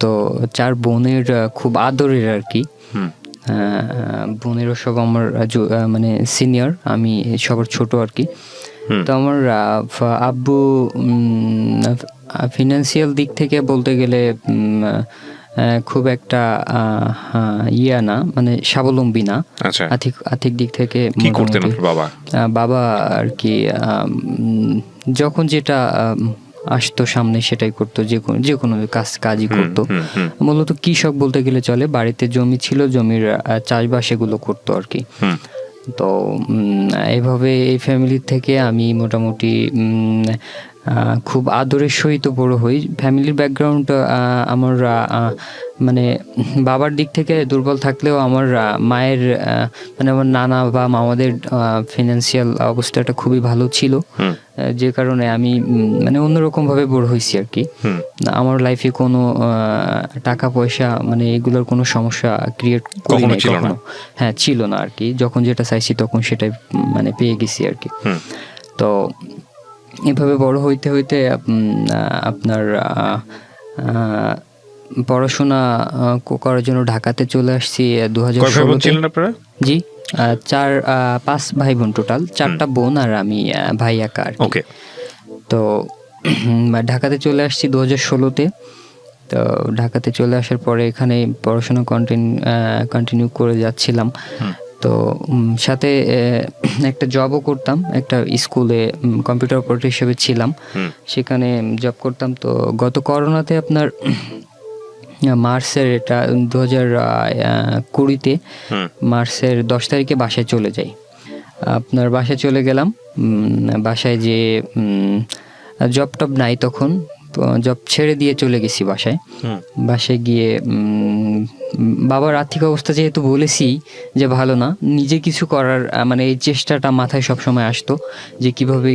তো 4 বোনের খুব আদরের আর কি। বোনেরও সব আমার মানে সিনিয়র, আমি সবার ছোট আর কি। তো আমার আব্বু ফিনান্সিয়াল দিক থেকে বলতে গেলে খুব একটা ইয়া না, মানে স্বাবলম্বী না। আর্থিক দিক থেকে কি করতেন বাবা? বাবা আর কি যখন যেটা আসতো সামনে সেটাই করতো, যে কোনো কাজই করতো। মূলত কৃষক বলতে গেলে চলে। বাড়িতে জমি ছিল, জমির চাষবাস এগুলো করতো আর কি। তো এইভাবে এই ফ্যামিলি থেকে আমি মোটামুটি খুব আদরের সহিত বড় হই। ফ্যামিলির ব্যাকগ্রাউন্ড আমার মানে বাবার দিক থেকে দুর্বল থাকলেও আমার মায়ের মানে আমার নানা বা মামাদের ফিনান্সিয়াল অবস্থাটা খুবই ভালো ছিল, যে কারণে আমি মানে অন্যরকমভাবে বড় হয়েছি আর কি। আমার লাইফে কোনো টাকা পয়সা মানে এগুলোর কোনো সমস্যা ক্রিয়েট করি নাই কখনো। হ্যাঁ, ছিল না আর কি। যখন যেটা চাইছি তখন সেটাই মানে পেয়ে গেছি আর কি। তো এভাবে বড় হইতে হইতে আপনার পড়াশোনা করার জন্য ঢাকাতে চলে আসছি 2016। জি, 5 ভাই বোন টোটাল, 4টা বোন আর আমি ভাই একা আর কি। তো ঢাকাতে চলে আসছি 2016-তে। তো ঢাকাতে চলে আসার পরে এখানে পড়াশোনা কন্টিনিউ করে যাচ্ছিলাম। তো সাথে একটা জবও করতাম, একটা স্কুলে কম্পিউটার অপারেটর হিসেবে ছিলাম, সেখানে জব করতাম। তো গত করোনাতে আপনার মার্চের, এটা 2020-তে মার্চের 10 তারিখে বাসায় চলে যাই। আপনার বাসায় চলে গেলাম। বাসায় যে জব টব নাই তখন, জব ছেড়ে দিয়ে চলে গেছি বাসায়। বাসায় গিয়ে বাবার আর্থিক অবস্থা যেহেতু বলেছি যে ভালো না, নিজে কিছু করার মানে এই চেষ্টাটা মাথায় সবসময় আসতো যে কিভাবে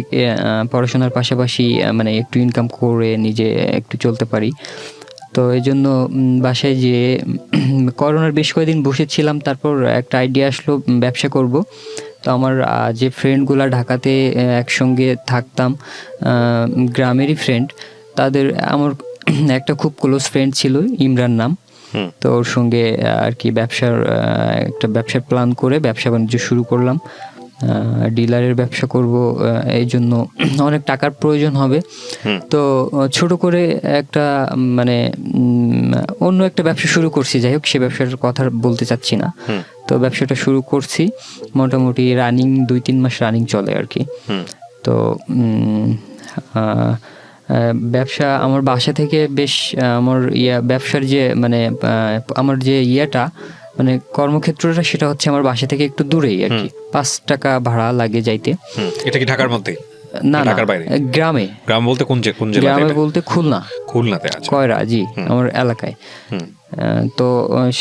পড়াশোনার পাশাপাশি মানে একটু ইনকাম করে নিজে একটু চলতে পারি। তো এই জন্য বাসায় যে করোনার বেশ কয়েকদিন বসেছিলাম, তারপর একটা আইডিয়া আসলো ব্যবসা করব। তো আমার যে ফ্রেন্ডগুলো ঢাকাতে একসঙ্গে থাকতাম, গ্রামেরই ফ্রেন্ড, তাদের আমার একটা খুব ক্লোজ ফ্রেন্ড ছিল, ইমরান নাম। তো ওর সঙ্গে আর কি একটা ব্যবসার প্ল্যান করে ব্যবসা বাণিজ্য শুরু করলাম। ডিলারের ব্যবসা করব, এই জন্য অনেক টাকার প্রয়োজন হবে। তো ছোট করে একটা মানে অন্য একটা ব্যবসা শুরু করছি। যাই হোক, সে ব্যবসার কথা বলতে চাচ্ছি না। তো ব্যবসাটা শুরু করছি, মোটামুটি রানিং 2-3 মাস রানিং চলে আর কি। তো ব্যবসা আমার বাসা থেকে বেশ আমার ব্যবসার যে মানে আমার যে মানে কর্মক্ষেত্রটা, সেটা হচ্ছে আমার বাসা থেকে একটু দূরেই আর কি। 5 টাকা ভাড়া লাগে যাইতে। এটা কি ঢাকার মধ্যে? না, ঢাকার বাইরে, গ্রামে। গ্রাম বলতে কোন জেলা? গ্রামে বলতে খুলনাতে, কয়রা, জি, আমার এলাকায়। তো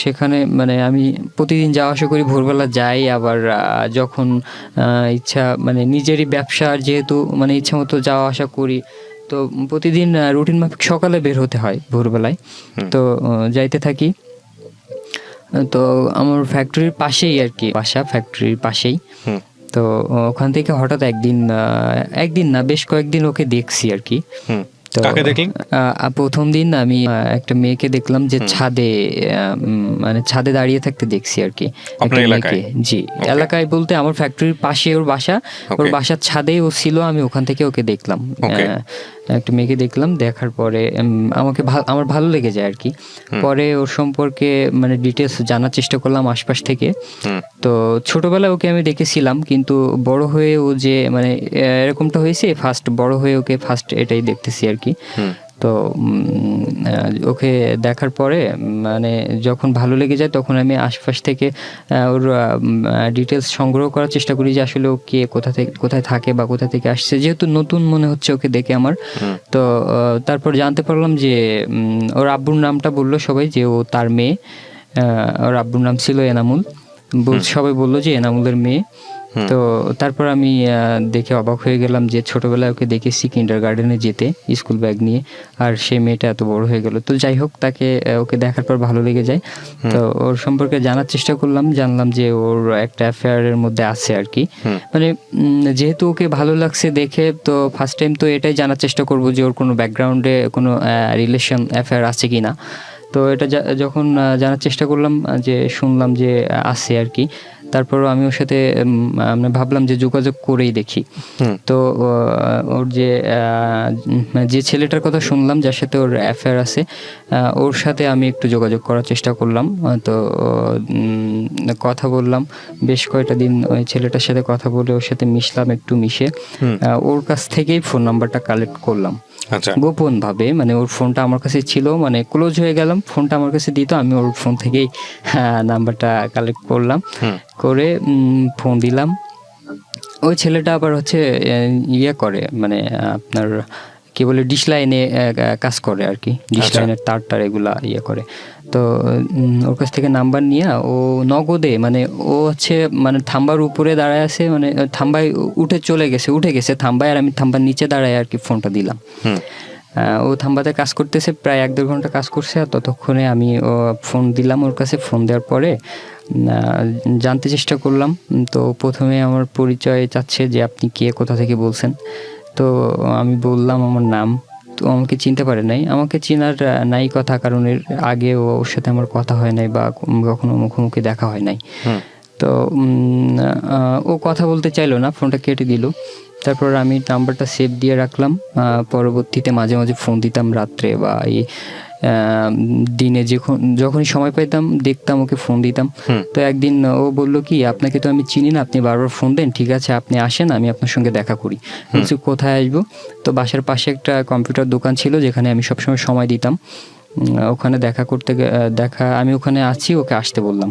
সেখানে মানে আমি প্রতিদিন যাওয়া আসা করি, ভোরবেলা যাই, আবার যখন ইচ্ছা মানে নিজেরই ব্যবসা যেহেতু মানে ইচ্ছা মতো যাওয়া আসা করি। তো প্রতিদিন রুটিন মাফিক সকালে বের হতে হয় ভোরবেলায়। তো যাইতে থাকি। তো আমার ফ্যাক্টরির পাশেই আর কি বাসা, ফ্যাক্টরির পাশেই। তো ওখান থেকে হঠাৎ একদিন না, বেশ কয়েকদিন ওকে দেখছি আর কি। তো প্রথম দিন আমি একটা মেয়েকে দেখলাম যে ছাদে দাঁড়িয়ে থাকতে দেখছি আর কি। জি, এলাকায় বলতে আমার ফ্যাক্টরির পাশে ওর বাসা, ওর বাসার ছাদেই ও ছিল, আমি ওখান থেকে ওকে দেখলাম। একটা মেয়েকে দেখলাম, দেখার পরে আমার ভালো লেগে যায় আর কি। পরে ওর সম্পর্কে মানে ডিটেলস জানার চেষ্টা করলাম আশপাশ থেকে। তো ছোটবেলায় ওকে আমি দেখেছিলাম, কিন্তু বড় হয়ে ও যে মানে এরকমটা হয়েছে, বড় হয়ে ওকে ফার্স্ট এটাই দেখতেছি আর কি। তো ওকে দেখার পরে মানে যখন ভালো লেগে যায়, তখন আমি আশপাশ থেকে ওর ডিটেলস সংগ্রহ করার চেষ্টা করি যে আসলে ও কে, কোথায় থাকে বা কোথা থেকে আসছে, যেহেতু নতুন মনে হচ্ছে ওকে দেখে আমার। তো তারপর জানতে পারলাম যে ওর আব্বুর নামটা বললো সবাই যে ও তার মেয়ে। ওর আব্বুর নাম ছিল এনামুল। সবাই বললো যে এনামুলের মেয়ে। তো তারপর আমি দেখে অবাক হয়ে গেলাম যে ছোটবেলায় ওকে দেখেছি কিন্ডারগার্টেনে যেতে স্কুল ব্যাগ নিয়ে, আর সেই মেয়েটা এত বড় হয়ে গেল। তো যাই হোক, তাকে ওকে দেখার পর ভালো লেগে যায়। তো ওর সম্পর্কে জানার চেষ্টা করলাম, জানলাম যে ওর একটা অ্যাফেয়ারের মধ্যে আছে আর কি। মানে যেহেতু ওকে ভালো লাগছে দেখে, তো ফার্স্ট টাইম তো এটাই জানার চেষ্টা করব যে ওর কোনো ব্যাকগ্রাউন্ডে কোনো রিলেশন অ্যাফেয়ার আছে কি না। তো এটা যখন জানার চেষ্টা করলাম, যে শুনলাম যে আছে আর কি, তারপরও আমি ওর সাথে মানে ভাবলাম যে যোগাযোগ করেই দেখি। তো ওর যে ছেলেটার কথা শুনলাম যার সাথে ওর অ্যাফেয়ার আছে, ওর সাথে আমি একটু যোগাযোগ করার চেষ্টা করলাম। তো কথা বললাম বেশ কয়েকটা দিন, ওই ছেলেটার সাথে কথা বলে ওর সাথে মিশলাম, একটু মিশে ওর কাছ থেকেই ফোন নাম্বারটা কালেক্ট করলাম গোপন ভাবে। মানে ওর ফোনটা আমার কাছে ছিল, মানে ক্লোজ হয়ে গেলাম, ফোনটা আমার কাছে দিত, আমি ওর ফোন থেকেই নাম্বারটা কালেক্ট করলাম, করে ফোন দিলাম। ওই ছেলেটা আবার হচ্ছে ইয়ে করে, মানে আপনার কি বলে ডিশ লাইনে কাজ করে আর কি, ডিশ লাইনের তার এগুলা ইয়ে করে। তো ওর কাছ থেকে নাম্বার নিয়ে ও নগদে, মানে ও হচ্ছে মানে থাম্বার উপরে দাঁড়ায় আছে, মানে থাম্বায় উঠে গেছে থাম্বায়, আর আমি থাম্বার নিচে দাঁড়ায় আর কি ফোনটা দিলাম। ও থাম্বাতে কাজ করতেছে, প্রায় 1-2 ঘন্টা কাজ করছে। আর ততক্ষণে আমি ফোন দিলাম ওর কাছে। ফোন দেওয়ার পরে জানতে চেষ্টা করলাম। তো প্রথমে আমার পরিচয় চাচ্ছে যে আপনি কে, কোথা থেকে বলছেন। তো আমি বললাম আমার নাম। তো আমাকে চিনতে পারে নাই, আমাকে চেনার নাই কথা, কারণ এর আগে ওর সাথে আমার কথা হয় নাই বা কখনো মুখোমুখি দেখা হয় নাই। তো ও কথা বলতে চাইলো না, ফোনটা কেটে দিল। তারপর আমি নাম্বারটা সেভ দিয়ে রাখলাম। পরবর্তীতে মাঝে মাঝে ফোন দিতাম রাত্রে বা এই দিনে, যখনই সময় পাইতাম দেখতাম ওকে ফোন দিতাম। তো একদিন ও বললো কি, আপনাকে তো আমি চিনি না, আপনি বারবার ফোন দেন, ঠিক আছে আপনি আসেন, আমি আপনার সঙ্গে দেখা করি। বলছি কোথায় আসবো? তো বাসার পাশে একটা কম্পিউটার দোকান ছিল যেখানে আমি সবসময় সময় দিতাম, ওখানে আমি ওখানে আছি, ওকে আসতে বললাম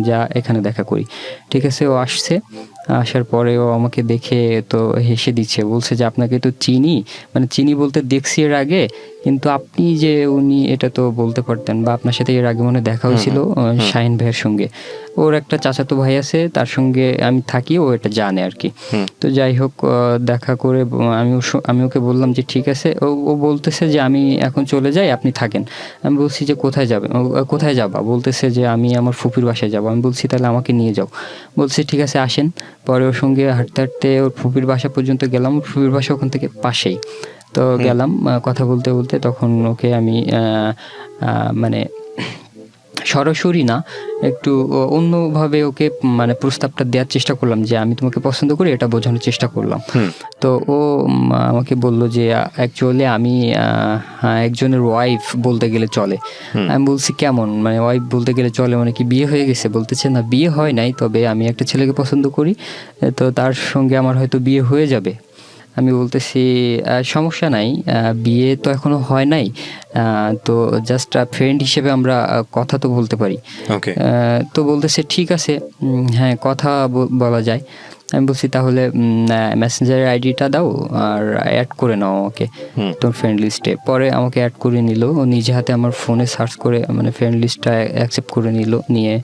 যে এখানে দেখা করি। ঠিক আছে, ও আসছে। আসার পরে ও আমাকে দেখে তো হেসে দিচ্ছে, বলছে যে আপনাকে তো চিনি, মানে চিনি বলতে দেখছি এর আগে, কিন্তু আপনি যে উনি এটা তো বলতে পারতেন, বা আপনার সাথে এর আগে মনে দেখা হয়েছিল শাহিন ভাইয়ের সঙ্গে। ওর একটা চাচাতো ভাই আছে, তার সঙ্গে আমি থাকি, ও এটা জানে আর কি। তো যাই হোক, দেখা করে আমি ওকে বললাম যে ঠিক আছে। ও বলতেছে যে আমি এখন চলে যাই, আপনি থাকেন। আমি বলছি যে কোথায় যাবা? বলতেছে যে আমি আমার ফুপির বাসায় যাবো। আমি বলছি তাহলে আমাকে নিয়ে যাও। বলছে ঠিক আছে আসেন। পরে ওর সঙ্গে হাঁটতে হাঁটতে ওর ফুপির বাসা পর্যন্ত গেলাম। ফুপির বাসা ওখান থেকে পাশেই। তো গেলাম, কথা বলতে বলতে তখন ওকে আমি মানে সরাসরি না, একটু অন্যভাবে ওকে মানে প্রস্তাবটা দেওয়ার চেষ্টা করলাম যে আমি তোমাকে পছন্দ করি, এটা বোঝানোর চেষ্টা করলাম। তো ও আমাকে বললো যে অ্যাকচুয়ালি আমি একজনের ওয়াইফ বলতে গেলে চলে। আমি বলছি কেমন, মানে ওয়াইফ বলতে গেলে চলে মানে কি বিয়ে হয়ে গেছে? বলতেছে না, বিয়ে হয় নাই, তবে আমি একটা ছেলেকে পছন্দ করি, তো তার সঙ্গে আমার হয়তো বিয়ে হয়ে যাবে। আমি বলতেছি সমস্যা নাই, বিয়ে তো এখনো হয় নাই, তো জাস্ট ফ্রেন্ড হিসেবে আমরা কথা তো বলতে পারি। তো বলতেছে ঠিক আছে, হ্যাঁ কথা বলা যায়। আমি বলছি তাহলে মেসেঞ্জারের আইডিটা দাও আর অ্যাড করে নাও আমাকে তোর ফ্রেন্ড লিস্টে। পরে আমাকে অ্যাড করে নিল, ও নিজে হাতে আমার ফোনে সার্চ করে মানে ফ্রেন্ড লিস্টটা অ্যাকসেপ্ট করে নিয়ে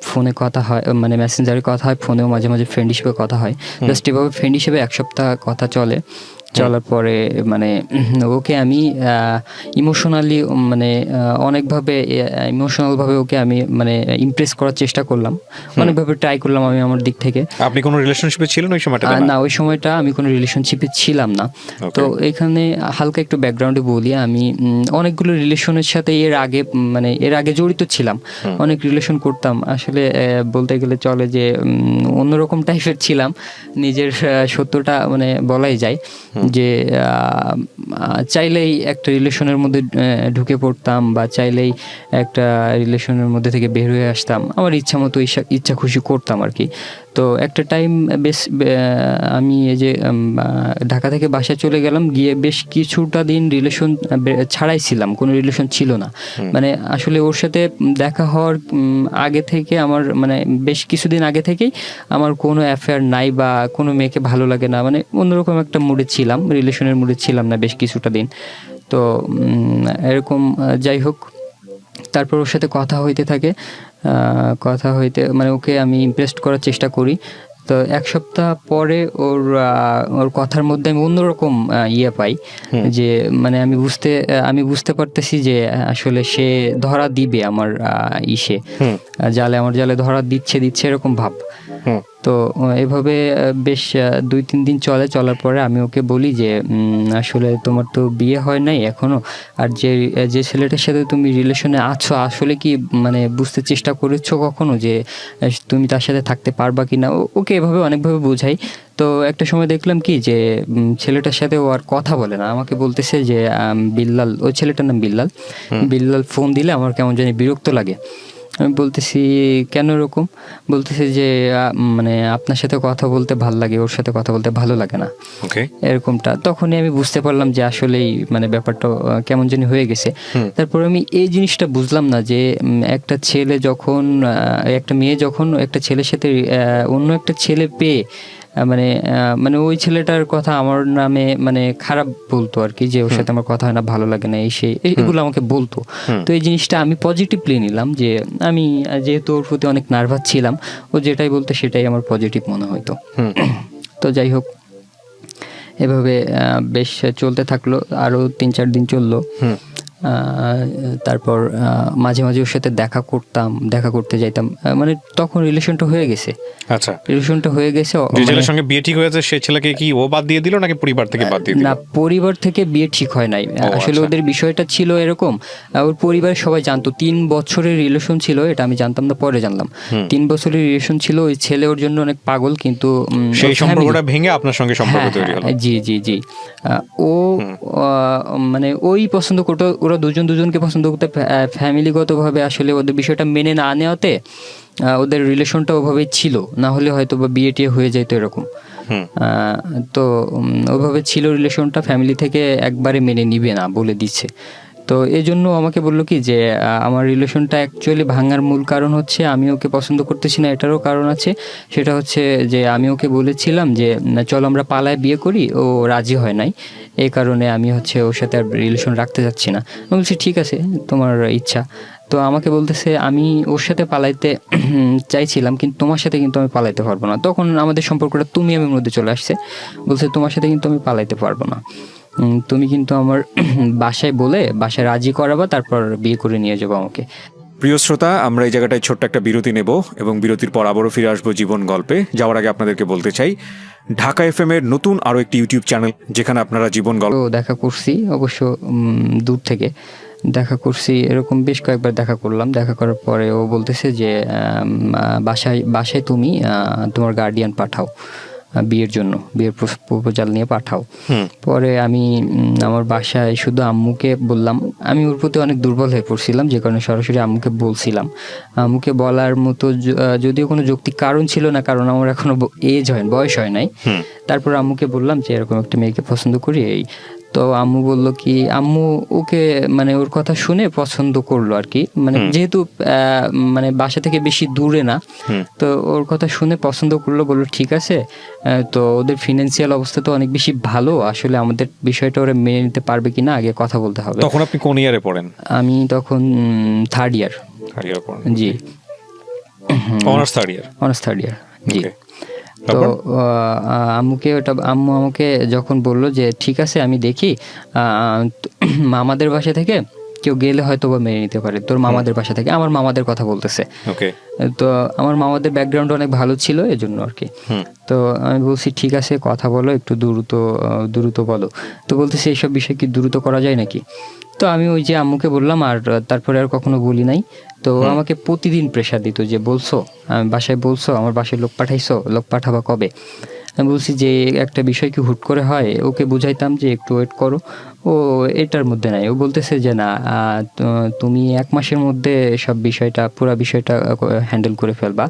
ফোনে কথা হয়, মানে মেসেঞ্জারে কথা হয়, ফোনেও মাঝে মাঝে ফ্রেন্ড হিসেবে কথা হয়। জাস্ট এভাবে ফ্রেন্ড হিসেবে 1 সপ্তাহ কথা চলার পরে মানে ওকে আমি ইমোশনালি মানে অনেকভাবে ইমোশনালভাবে ওকে আমি মানে ইমপ্রেস করার চেষ্টা করলাম, অনেকভাবে ট্রাই করলাম আমি আমার দিক থেকে। আপনি কোনো রিলেশনশিপে ছিলেন ওই সময়টা? না, ওই সময়টা আমি কোনো রিলেশনশিপে ছিলাম না। তো এখানে হালকা একটু ব্যাকগ্রাউন্ডে বলি, আমি অনেকগুলো রিলেশনের সাথে এর আগে জড়িত ছিলাম, অনেক রিলেশন করতাম। আসলে বলতে গেলে চলে যে অন্যরকম টাইপের ছিলাম, নিজের সত্যটা মানে বলাই যায় যে চাইলেই একটা রিলেশনের মধ্যে ঢুকে পড়তাম বা চাইলেই একটা রিলেশনের মধ্যে থেকে বের হয়ে আসতাম, আমার ইচ্ছা মতো ইচ্ছা খুশি করতাম আর কি। তো একটা টাইম আমি এই যে ঢাকা থেকে বাসায় চলে গেলাম, গিয়ে বেশ কিছুটা দিন রিলেশন ছাড়াই ছিলাম, কোনো রিলেশন ছিল না। মানে আসলে ওর সাথে দেখা হওয়ার আগে থেকে আমার মানে বেশ কিছুদিন আগে থেকেই আমার কোনো অ্যাফেয়ার নাই বা কোনো মেয়েকে ভালো লাগে না, মানে অন্যরকম একটা মুডে ছিলাম, রিলেশনের মুডে ছিলাম না বেশ কিছুটা দিন। তো এরকম যাই হোক, তারপর ওর সাথে কথা হইতে থাকে, কথা হইতে মানে ওকে আমি ইমপ্রেস করার চেষ্টা করি। তো 1 সপ্তাহ পরে ওর কথার মধ্যে আমি অন্যরকম ইয়ে পাই, যে মানে আমি বুঝতে পারতেছি যে আসলে সে ধরা দিবে আমার আমার জালে ধরা দিচ্ছে এরকম ভাব। তো এভাবে বেশ 2-3 দিন চলার পরে আমি ওকে বলি যে আসলে তোমার তো বিয়ে হয় নাই এখনো, আর যে ছেলেটার সাথে তুমি রিলেশনে আছো আসলে কি মানে বুঝতে চেষ্টা করেছো কখনো যে তুমি তার সাথে থাকতে পারবা কিনা। ওকে এভাবে অনেকভাবে বোঝাই। তো একটা সময় দেখলাম কি যে ছেলেটার সাথে ও আর কথা বলে না, আমাকে বলতেছে যে বিল্লাল, ওই ছেলেটার নাম বিল্লাল ফোন দিলে আমার কেমন জানি বিরক্ত লাগে। আমি বলতেছি কেন এরকম? বলতেছে যে মানে আপনার সাথে কথা বলতে ভালো লাগে, ওর সাথে কথা বলতে ভালো লাগে না, এরকমটা। তখনই আমি বুঝতে পারলাম যে আসলেই মানে ব্যাপারটা কেমন জানি হয়ে গেছে। তারপর আমি এই জিনিসটা বুঝলাম না যে একটা ছেলে যখন একটা মেয়ে যখন একটা ছেলের সাথে অন্য একটা ছেলে পেয়ে মানে ওই ছেলেটার কথা আমার নামে মানে খারাপ বলতো আর কি, যে ওর সাথে আমার কথা হয় না, ভালো লাগে না, এগুলো আমাকে বলতো। তো এই জিনিসটা আমি পজিটিভলি নিলাম, যে আমি যেহেতু ওর প্রতি অনেক নার্ভাস ছিলাম, ও যেটাই বলতো সেটাই আমার পজিটিভ মনে হইতো। তো যাই হোক, এভাবে বেশ চলতে থাকলো, আরও 3-4 দিন চললো। তারপর মাঝে মাঝে ওর সাথে দেখা করতে যাইতাম, মানে তখন রিলেশনটা হয়ে গেছে। আচ্ছা, রিলেশনটা হয়ে গেছে। যে ছেলের সঙ্গে বিয়ে ঠিক হয়েছে সেই ছেলেকে কি ও বাদ দিয়ে দিল নাকি পরিবার থেকে বাদ দিয়ে দিল? না, পরিবার থেকে বিয়ে ঠিক হয় নাই আসলে। ওদের বিষয়টা ছিল এরকম, ওর পরিবারের সবাই জানতো 3 বছরের রিলেশন ছিল, এটা আমি জানতাম না, পরে জানলাম 3 বছরের রিলেশন ছিল। ওই ছেলে ওর জন্য অনেক পাগল, কিন্তু সেই সম্পর্কটা ভেঙে আপনার সঙ্গে সম্পর্ক তৈরি হলো। জি। ও মানে ওই পছন্দ করতো, ওরা দুজনকে পছন্দ করতে, ফ্যামিলিগতভাবে আসলে ওদের বিষয়টা মেনে না নেওয়াতে ওদের রিলেশনটা ওভাবেই ছিল, না হলে হয়তো বা বিয়ে টিয়ে হয়ে যেত এরকম। তো ওভাবে ছিল রিলেশনটা, ফ্যামিলি থেকে একবারে মেনে নিবে না বলে দিচ্ছে। তো এই জন্য আমাকে বললো কি যে আমার রিলেশনটা অ্যাকচুয়ালি ভাঙার মূল কারণ হচ্ছে আমি ওকে পছন্দ করতেছি না, এটারও কারণ আছে। সেটা হচ্ছে যে আমি ওকে বলেছিলাম যে চলো আমরা পালায় বিয়ে করি, ও রাজি হয় নাই, এই কারণে আমি ওর সাথে আর রিলেশন রাখতে চাচ্ছি না। আমি বলছি ঠিক আছে, তোমার ইচ্ছা। তো আমাকে বলতেছে আমি ওর সাথে পালাইতে চাইছিলাম, কিন্তু তোমার সাথে কিন্তু আমি পালাইতে পারবো না। তখন আমাদের সম্পর্কটা তুমি আমির মধ্যে চলে আসছে। বলছে তোমার সাথে কিন্তু আমি পালাইতে পারবো না, তুমি কিন্তু আমার বাসায় রাজি করাবা, তারপর বিয়ে করে নিয়ে যাবো আমাকে। প্রিয় শ্রোতা, আমরা এই জায়গাটায় ছোট্ট একটা বিরতি নেব এবং বিরতির পর আবারও ফিরে আসবো জীবন গল্পে। যাওয়ার আগে আপনাদেরকে বলতে চাই, ঢাকা এফএম এর নতুন আরো একটি ইউটিউব চ্যানেল যেখানে আপনারা জীবন গল্প দেখা করছি, অবশ্য দূর থেকে দেখা করছি, এরকম বেশ কয়েকবার দেখা করলাম। দেখা করার পরে ও বলতেছে যে বাসায় তুমি তোমার গার্ডিয়ান পাঠাও বিয়ের জন্য, বিয়ের প্রপোজাল নিয়ে পাঠাও। পরে আমি আমার বাসায় শুধু আম্মুকে বললাম। আমি ওর প্রতি অনেক দুর্বল হয়ে পড়ছিলাম, যে কারণে সরাসরি আম্মুকে বলছিলাম। আম্মুকে বলার মতো যদিও কোনো যৌক্তিক কারণ ছিল না, কারণ আমার এখনো বয়স হয় নাই। তারপর আম্মুকে বললাম যে এরকম একটা মেয়েকে পছন্দ করি। তো আম্মু বললো কি, আম্মু ওকে মানে ওর কথা শুনে পছন্দ করলো আর কি, মানে যেহেতু মানে বাসা থেকে বেশি দূরে না, তো ওর কথা শুনে পছন্দ করলো, বললো ঠিক আছে। তো ওদের ফিনান্সিয়াল অবস্থা তো অনেক বেশি ভালো, আসলে আমাদের বিষয়টা ওরা মেনে নিতে পারবে কিনা আগে কথা বলতে হবে। তখন আপনি কোন ইয়ারে পড়েন? আমি তখন থার্ড ইয়ার পড়েন। জি, অনার্স থার্ড ইয়ার। জি। তো আম্মু আমাকে যখন বললো যে ঠিক আছে আমি দেখি, মামাদের বাসা থেকে কেউ গেলে হয়তো বা মেনে নিতে পারে, তোর মামাদের বাসা থেকে। আমার মামাদের কথা বলতেছে। তো আমার মামাদের ব্যাকগ্রাউন্ড অনেক ভালো ছিল, এজন্য আর কি। তো আমি বলছি ঠিক আছে, কথা বলো, একটু দ্রুত বলো। তো বলতেছে এইসব বিষয় কি দ্রুত করা যায় নাকি? তো আমি ওই যে আম্মুকে বললাম, আর তারপরে আর কখনো বলি নাই। তো আমাকে প্রতিদিন প্রেশার দিত যে বলছো, বাসায় বলছো, আমার বাসায় লোক পাঠাইছো, লোক পাঠাবা কবে? আমি বলছি যে একটা বিষয় কি হুট করে হয়? ওকে বুঝাইতাম যে একটু ওয়েট করো, ও এটার মধ্যে নাই। ও বলতেছে যে না, তুমি 1 মাসের মধ্যে সব পুরো বিষয়টা হ্যান্ডেল করে ফেলবা,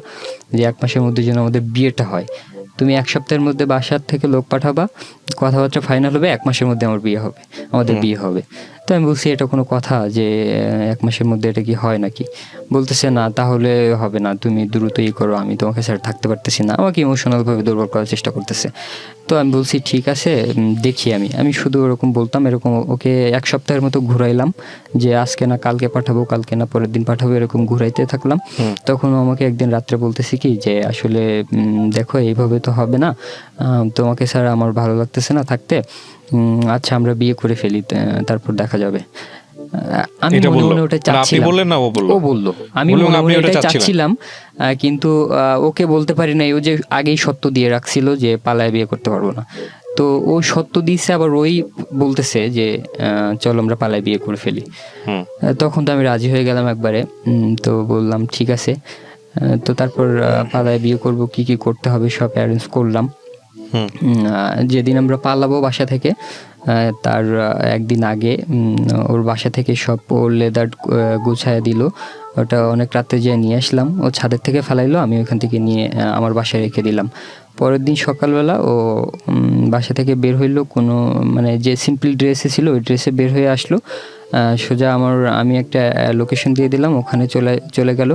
যে 1 মাসের মধ্যে যেন আমাদের বিয়েটা হয়। তুমি 1 সপ্তাহের মধ্যে বাসার থেকে লোক পাঠাবা, কথাবার্তা ফাইনাল হবে, 1 মাসের মধ্যে আমাদের বিয়ে হবে। তো তো আমি বলছি এটা কোনো কথা যে 1 মাসের মধ্যে এটা কি হয় নাকি? বলতেছে না তাহলে হবে না, তুমি দ্রুত করো, আমি তোমাকে ছাড়া থাকতে পারতেছি না। আমাকে ইমোশনালভাবে দুর্বল করার চেষ্টা করতেছে। তো আমি বলছি ঠিক আছে, দেখি আমি শুধু ওরকম বলতাম, এরকম ওকে 1 সপ্তাহের মতো ঘুরাইলাম যে আজকে না কালকে পাঠাবো, কালকে না পরের দিন পাঠাবো, এরকম ঘুরাইতে থাকলাম। তখন ও আমাকে একদিন রাত্রে বলতেছে কি যে আসলে দেখো এইভাবে তো হবে না, তোমাকে ছাড়া আমার ভালো লাগতেছে না থাকতে, আচ্ছা আমরা বিয়ে করে ফেলি, তারপর দেখা যাবে। আমি এটা মনে বললো? মনে ওটা মানে আপনি চাচ্ছিলাম। বললেন না, ও বললো? ও বললো। আমি বললো, মনে আপনি মনে ওটা ওটাই চাচ্ছিলেন? চাচ্ছিলাম, কিন্তু ওকে বলতে পারি নাই। ও যে আগেই সত্য দিয়ে রাখছিল যে পালায় বিয়ে করতে পারবো না, তো ও সত্য দিচ্ছে, আবার ওই বলতেছে যে চলো আমরা পালায় বিয়ে করে ফেলি। তখন তো আমি রাজি হয়ে গেলাম একবারে। তো বললাম ঠিক আছে। তো তারপর পালায় বিয়ে করব, কি কি করতে হবে সব অ্যারেঞ্জ করলাম। যেদিন আমরা পালাবো বাসা থেকে, তার একদিন আগে ওর বাসা থেকে সব ওর লেদার গুছায় দিল। ওটা অনেক রাতে যেয়ে নিয়ে আসলাম। ও ছাদের থেকে ফেলাইলো, আমি ওখান থেকে নিয়ে আমার বাসায় রেখে দিলাম। পরের দিন সকালবেলা ও বাসা থেকে বের হইলো, কোনো মানে যে সিম্পল ড্রেসে ছিল ওই ড্রেসে বের হয়ে আসলো। সোজা আমি একটা লোকেশন দিয়ে দিলাম, ওখানে চলে গেল।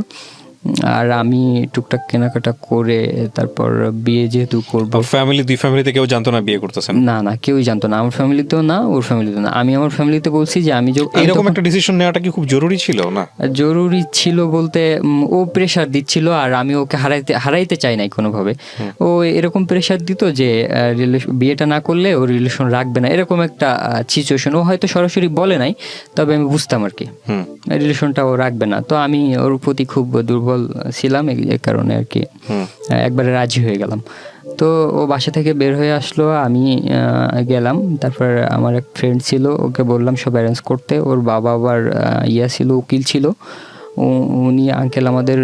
আর আমি টুকটাক কেনাকাটা করে তারপর বিয়ে যেহেতু করবো। দুই ফ্যামিলিতে কেউ জানতো না বিয়ে করতেছেন? না, কেউই জানতো না। আমার ফ্যামিলিতেও না, ওর ফ্যামিলিতেও না। আমি আমার ফ্যামিলিতে বলছি যে আমি এরকম একটা ডিসিশন নেওয়াটা কি খুব জরুরি ছিল না? জরুরি ছিল বলতে ও প্রেশার দিচ্ছিল, আর আমি ওকে হারাইতে চাই নাই কোনোভাবে। ও এরকম প্রেশার দিত যে বিয়েটা না করলে ও রিলেশন রাখবে না, এরকম একটা সিচুয়েশন। ও হয়তো সরাসরি বলে নাই, তবে আমি বুঝতাম আর কি রিলেশনটা ও রাখবে না। তো আমি ওর প্রতি খুব দুর্বল ছিলাম, এই কারণে আর কি একবারে রাজি হয়ে গেলাম। তো ও বাসা থেকে বের হয়ে আসলো, আমি গেলাম। তারপর আমার এক ফ্রেন্ড ছিল, ওকে বললাম সব অ্যারেঞ্জ করতে। ওর বাবা আবার ছিল, উকিল ছিল। উনি আঙ্কেল আমাদের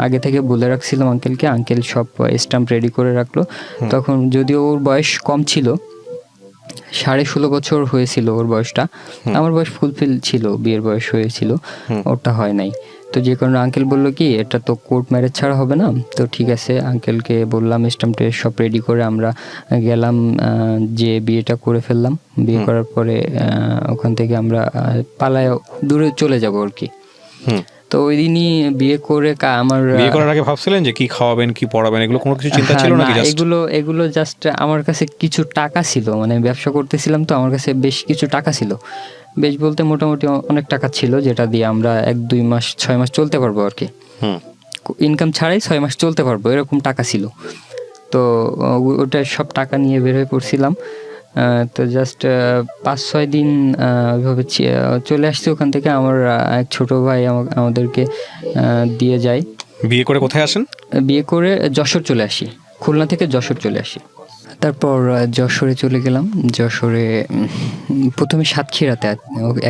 আগে থেকে বলে রাখছিলাম আঙ্কেলকে, আঙ্কেল সব স্ট্যাম্প রেডি করে রাখলো। তখন যদিও ওর বয়স কম ছিল, 16.5 বছর হয়েছিল ওর বয়সটা। আমার বয়স ফুলফিল ছিল, বিয়ের বয়স হয়েছিল, ওটা হয় নাই। তো যে কারণে আঙ্কেল বললো কি এটা তো কোর্ট ম্যারেজ ছাড়া হবে না। তো ঠিক আছে, আঙ্কেলকে বললাম স্ট্যাম্পটা সব রেডি করে আমরা গেলাম, যে বিয়েটা করে ফেললাম। বিয়ে করার পরে ওখান থেকে আমরা পালায় দূরে চলে যাবো আর কি। তো ওই দিনই বিয়ে করে আমার বিয়ে করার আগে ভাবছিলেন যে কি খাওয়াবেন, কি পড়াবেন, এগুলো কোনো কিছু চিন্তা ছিল নাকি? এগুলো জাস্ট আমার কাছে কিছু টাকা ছিল, মানে ব্যবসা করতেছিলাম, তো আমার কাছে বেশ কিছু টাকা ছিল। বেশ বলতে মোটামুটি অনেক টাকা ছিল, যেটা দিয়ে আমরা 1-2 মাস 6 মাস চলতে পারবো আর কি। ইনকাম ছাড়াই 6 মাস চলতে পারবো, এরকম টাকা ছিল। তো ওটা সব টাকা নিয়ে বের হয়ে পড়ছিলাম। তো জাস্ট 5-6 দিন ওইভাবে চলে আসছি ওখান থেকে। আমার এক ছোট ভাই আমাদেরকে দিয়ে যায়। বিয়ে করে কোথায় আসেন? বিয়ে করে যশোর চলে আসি, খুলনা থেকে যশোর চলে আসি। তারপর যশোরে চলে গেলাম। যশোরে প্রথমে সাতক্ষীরাতে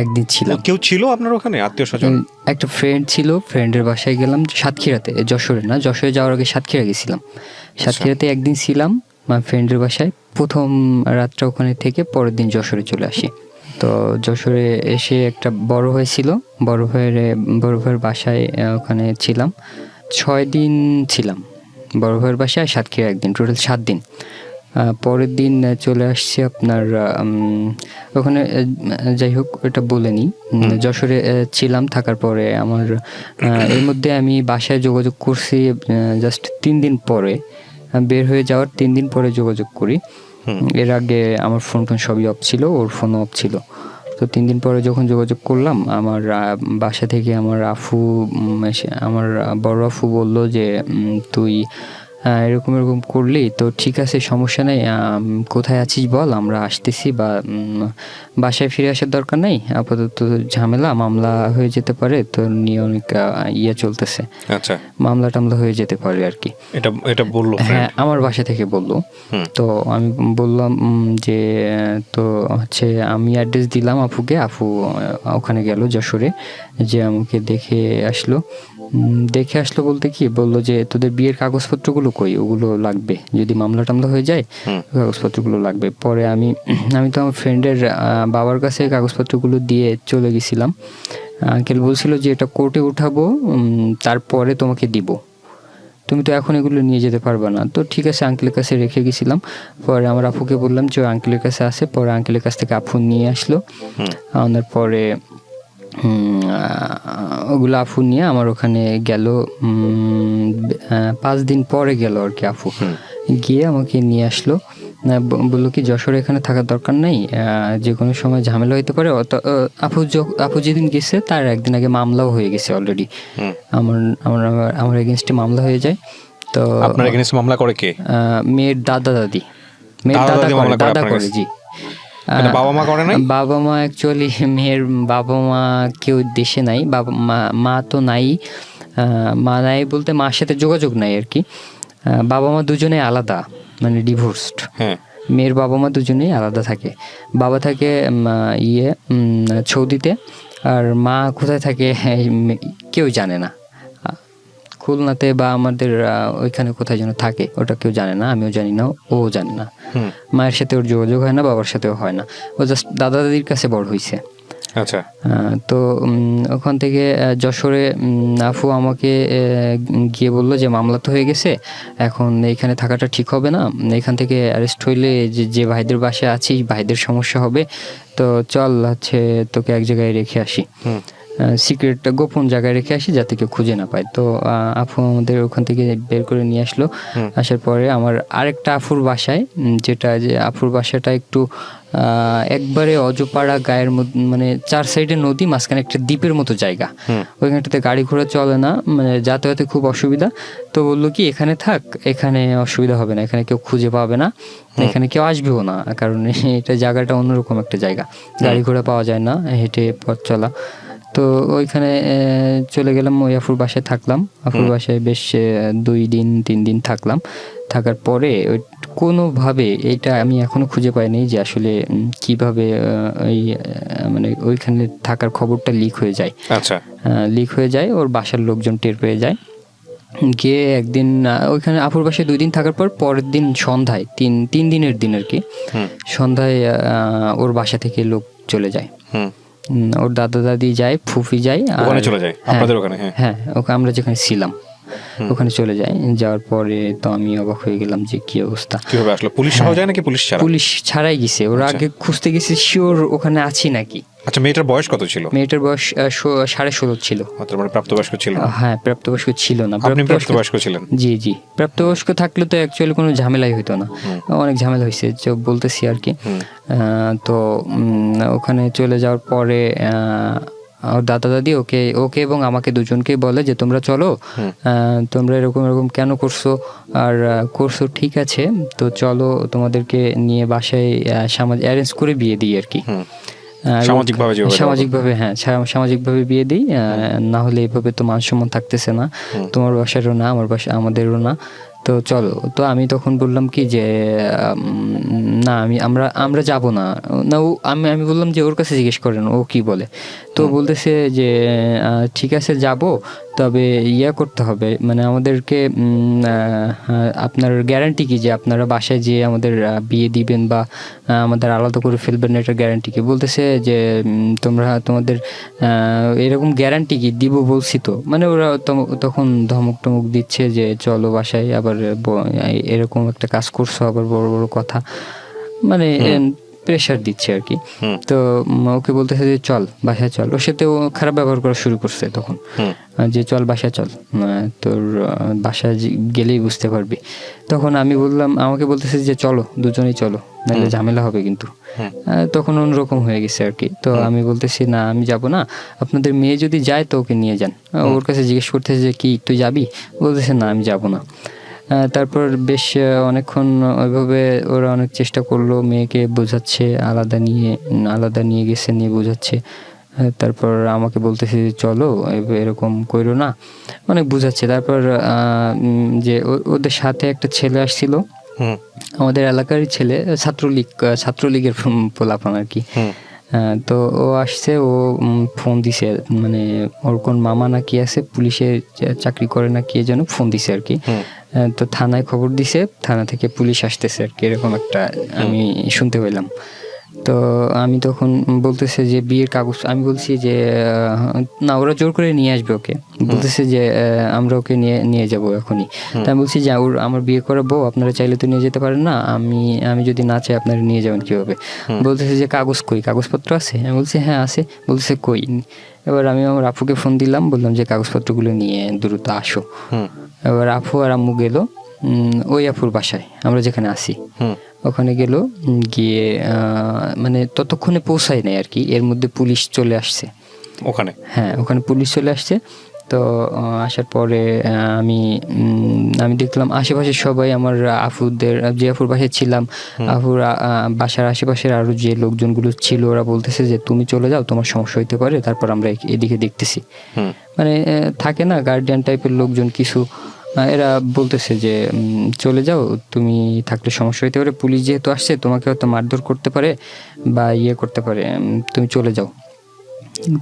একদিন ছিলাম। কেউ ছিল আপনার ওখানে, আত্মীয় স্বজন? একটা ফ্রেন্ড ছিল, ফ্রেন্ডের বাসায় গেলাম সাতক্ষীরাতে, যশোরে না। যশোরে যাওয়ার আগে সাতক্ষীরা গেছিলাম। সাতক্ষীরাতে একদিন ছিলাম ফ্রেন্ডের বাসায়। প্রথম রাতটা ওখানে থেকে পরের দিন যশোরে চলে আসি। তো যশোরে এসে একটা বড় ভাই ছিল, বড় ভাইয়ের বাসায় ওখানে ছিলাম। 6 দিন ছিলাম বড় ভাইয়ের বাসায়, সাতক্ষীরা একদিন, টোটাল 7 দিন। পরের দিন চলে আসছি আপনার ওখানে। যাই হোক, এটা বলে নিই। যশোরে ছিলাম, থাকার পরে আমার এর মধ্যে আমি বাসায় যোগাযোগ করছি জাস্ট 3 দিন পরে, বের হয়ে যাওয়ার 3 দিন পরে যোগাযোগ করি। এর আগে আমার ফোন সবই অফ ছিল, ওর ফোনও অফ ছিল। তো 3 দিন পরে যখন যোগাযোগ করলাম, আমার বাসা থেকে আমার আমার বড় আফু বললো যে তুই এরকম করলি, তো ঠিক আছে সমস্যা নেই, কোথায় আছিস বল, আমরা আসতেছি, বা বাসায় ফিরে আসার দরকার নেই, আপাতত ঝামেলা মামলা হয়ে যেতে পারে, তো নিয়ে অনেক চলতেছে, আচ্ছা মামলা টামলা হয়ে যেতে পারে আর কি। এটা বললো? হ্যাঁ, আমার বাসা থেকে বললো। তো আমি বললাম যে তো হচ্ছে আমি অ্যাড্রেস দিলাম আফুকে। আফু ওখানে গেল যশোরে, যে আমাকে দেখে আসলো বলতে কি বললো যে তোদের বিয়ের কাগজপত্রগুলো কই, ওগুলো লাগবে, যদি মামলা টামলা হয়ে যায় কাগজপত্রগুলো লাগবে। পরে আমি তো আমার ফ্রেন্ডের বাবার কাছে কাগজপত্রগুলো দিয়ে চলে গেছিলাম। আঙ্কেল বলছিল যে এটা কোর্টে উঠাবো, তারপরে তোমাকে দিব। তুমি তো এখন এগুলো নিয়ে যেতে পারবে না। তো ঠিক আছে, আঙ্কেলের কাছে রেখে গেছিলাম। পরে আমার আপুকে বললাম যে আঙ্কেলের কাছে আছে। পরে আঙ্কেলের কাছ থেকে আপু নিয়ে আসলো। আনার পরে ওগুলো আফু নিয়ে আমার ওখানে গেল। 5 দিন পরে গেল আর কি আপু, গিয়ে আমাকে নিয়ে আসলো। বললো কি যশোরে এখানে থাকার দরকার নেই, যে কোনো সময় ঝামেলা হইতে পারে। আপু যেদিন গেছে তার একদিন আগে মামলাও হয়ে গেছে অলরেডি। আমার এগেনস্টে মামলা হয়ে যায়। তো আপনার এগেইনস্ট মামলা করে কে? মেয়ের দাদা দাদি করে জি। বাবা মা করে নাই? বাবা মা অ্যাকচুয়ালি মেয়ের বাবা মা কেউ দেশে নাই। বাবা মা তো নাই। মা নাই বলতে মার সাথে যোগাযোগ নাই আর কি। বাবা মা দুজনে আলাদা, মানে ডিভোর্সড। মেয়ের বাবা মা দুজনেই আলাদা থাকে। বাবা থাকে সৌদিতে, আর মা কোথায় থাকে কেউ জানে না। খুলনাতে বা আমাদের ওইখানে কোথায় যেন থাকে, ওটা কেউ জানে না, আমিও জানি না, ও জানে না। মায়ের সাথে ওর যোগাযোগ হয় না, বাবার সাথেও হয় না। ও জাস্ট দাদা দাদির কাছে বড় হয়েছে। আচ্ছা। তো ওখান থেকে যশোরে আফু আমাকে গিয়ে বললো যে মামলা তো হয়ে গেছে, এখন এইখানে থাকাটা ঠিক হবে না। এখান থেকে অ্যারেস্ট হইলে যে ভাইদের বাসায় আছিস, ভাইদের সমস্যা হবে। তো চল হচ্ছে তোকে এক জায়গায় রেখে আসি, সিক্রেট গোপন জায়গায় রেখে আসি, যাতে কেউ খুঁজে না পায়। তো আফু আমাদের ওখান থেকে বের করে নিয়ে আসলো। আসার পরে আমার আরেকটা আফুর বাসায়, যেটা যে আফুর বাসাটা একটু একবারে অজপাড়া গায়ের মধ্যে, মানে 4 সাইডে নদী, মাঝখানে একটা দ্বীপের মতো জায়গা। ওইখানটাতে গাড়ি ঘোড়া চলে না, মানে যাতায়াতে খুব অসুবিধা। তো বললো কি এখানে থাক, এখানে অসুবিধা হবে না, এখানে কেউ খুঁজে পাবে না, এখানে কেউ আসবেও না, কারণ এটা জায়গাটা অন্যরকম একটা জায়গা, গাড়ি ঘোড়া পাওয়া যায় না, হেঁটে পথ চলা। তো ওইখানে চলে গেলাম, ওই আফুর বাসায় থাকলাম। আফুর বাসায় বেশ 2-3 দিন থাকলাম। থাকার পরে কোনোভাবে এটা আমি এখনো খুঁজে পাইনি যে আসলে কিভাবে মানে ওইখানে থাকার খবরটা লিক হয়ে যায়। আচ্ছা। লিক হয়ে যায়, ওর বাসার লোকজন টের পেয়ে যায়। গিয়ে একদিন ওইখানে আফুর বাসায় 2 দিন থাকার পর পরের দিন সন্ধ্যায়, 3 দিনের দিন আর কি, সন্ধ্যায় ওর বাসা থেকে লোক চলে যায়। ওর দাদা দাদি যায়, ফুফি যায়, ওখানে চলে যায় আপনাদের ওখানে? হ্যাঁ, ওখানে আমরা যেখানে ছিলাম ওখানে চলে যায়। যাওয়ার পরে তো আমি অবাক হয়ে গেলাম যে কি অবস্থা। কিভাবে আসলো? পুলিশ সহ যায় নাকি পুলিশ ছাড়া? পুলিশ ছাড়াই গেছে। ওরা আগে খুঁজতে গেছে শিওর ওখানে আছি নাকি। আচ্ছা, মেয়েটার বয়স কত ছিল? মেয়েটার বয়স 16.5 ছিল। মানে প্রাপ্তবয়স্ক ছিল? হ্যাঁ, প্রাপ্তবয়স্ক ছিল না। আপনি প্রাপ্তবয়স্ক ছিলেন? জি। প্রাপ্তবয়স্ক থাকলে তো অ্যাকচুয়ালি কোনো ঝামেলাই হতো না। অনেক ঝামেলা হয়েছে বলতেছি আর কি। তো ওখানে চলে যাওয়ার পরে ওর দাদা দাদি ওকে এবং আমাকে দুজনকেই বলে যে তোমরা চলো, তোমরা এরকম কেন করছো, আর করছো ঠিক আছে, তো চলো তোমাদেরকে নিয়ে বাসায় অ্যারেঞ্জ করে বিয়ে দিই আর কি। সামাজিকভাবে, হ্যাঁ, সামাজিকভাবে বিয়ে দিই, না হলে এইভাবে তো মান সম্মান থাকতেছে না, তোমার বাসারও না, আমার বাসা আমাদেরও না, তো চলো। তো আমি তখন বললাম কি যে না, আমরা যাব না। আমি বললাম যে ওর কাছে জিজ্ঞেস করেন ও কি বলে। তো বলতেছে যে ঠিক আছে যাব, তবে করতে হবে, মানে আমাদেরকে আপনার গ্যারান্টি কি যে আপনারা বাসায় যেয়ে আমাদের বিয়ে দিবেন বা আমাদের আলাদা করে ফেলবেন, এটা গ্যারান্টি কি? বলতেছে যে তোমাদের এরকম গ্যারান্টি কি দিব বলছি তো, মানে ওরা তখন ধমক টমক দিচ্ছে যে চলো বাসায়, আবার এরকম একটা কাজ করছো, আবার বড় বড় কথা, মানে প্রেশার দিচ্ছে আর কি। তো ওকে বলতেছে যে চল বাসায় চল। ওর সাথে ও খারাপ ব্যবহার করা শুরু করছে তখন, যে চল বাসায় চল, তোর বাসায় গেলেই বুঝতে পারবি। তখন আমি বললাম, আমাকে বলতেছে যে চলো, দুজনেই চলো, নাহলে ঝামেলা হবে কিন্তু। তখন অন্যরকম হয়ে গেছে আর কি। তো আমি বলতেছি না, আমি যাব না, আপনাদের মেয়ে যদি যায় তো ওকে নিয়ে যান। ওর কাছে জিজ্ঞেস করতেছে যে কি তুই যাবি? বলতেছে না, আমি যাব না। তারপর বেশ অনেকক্ষণ ওইভাবে ওরা অনেক চেষ্টা করলো, মেয়েকে বোঝাচ্ছে, আলাদা নিয়ে গেছে, নিয়ে বোঝাচ্ছে। তারপর আমাকে বলতেছে যে চলো, এরকম করো না, অনেক বোঝাচ্ছে। তারপর যে ওদের সাথে একটা ছেলে আসছিল, আমাদের এলাকারই ছেলে, ছাত্রলীগের পোলাপান আর কি। তো ও আসছে, ও ফোন দিছে, মানে ওর কোন মামা না কি আছে, পুলিশে চাকরি করে না, কে যেন ফোন দিছে আর কি। তো থানায় খবর দিছে, থানা থেকে পুলিশ আসতেছে আর কি, এরকম একটা আমি শুনতে পেলাম। তো আমি তখন বলতেছে যে বিয়ের কাগজ, আমি বলছি যে না, ওরা জোর করে নিয়ে আসবে ওকে, বলতেছে যে আমরা ওকে নিয়ে যাব এখনই। তা আমি বলছি যে আমার বিয়ে করা বউ, আপনারা চাইলে তো নিয়ে যেতে পারেন না, আমি যদি না চাই আপনারা নিয়ে যাবেন কীভাবে? বলতেছে যে কাগজ কই, কাগজপত্র আছে? আমি বলছি হ্যাঁ আছে। বলতেছে কই? এবার আমি আমার আপুকে ফোন দিলাম, বললাম যে কাগজপত্রগুলো নিয়ে দ্রুত আসো। এবার আপু আর আম্মু গেল ওই আপুর বাসায়, আমরা যেখানে আসি ওখানে গেল। গিয়ে মানে ততক্ষণে পৌঁছায় নাই আর কি, এর মধ্যে পুলিশ চলে আসছে ওখানে। হ্যাঁ, ওখানে পুলিশ চলে আসছে। তো আসার পরে আমি দেখলাম আশেপাশে সবাই, আমার আফুদের, যে আফুর বাসায় ছিলাম, আফুর বাসার আশেপাশের আরও যে লোকজনগুলো ছিল, ওরা বলতেছে যে তুমি চলে যাও, তোমার সমস্যা হইতে পারে, তারপর আমরা এদিকে দেখতেছি। মানে থাকে না গার্ডিয়ান টাইপের লোকজন কিছু, এরা বলতেছে যে চলে যাও, তুমি থাকলে সমস্যা হইতে পারে, পুলিশ যেহেতু আসছে তোমাকে হয়তো মারধর করতে পারে বা করতে পারে, তুমি চলে যাও।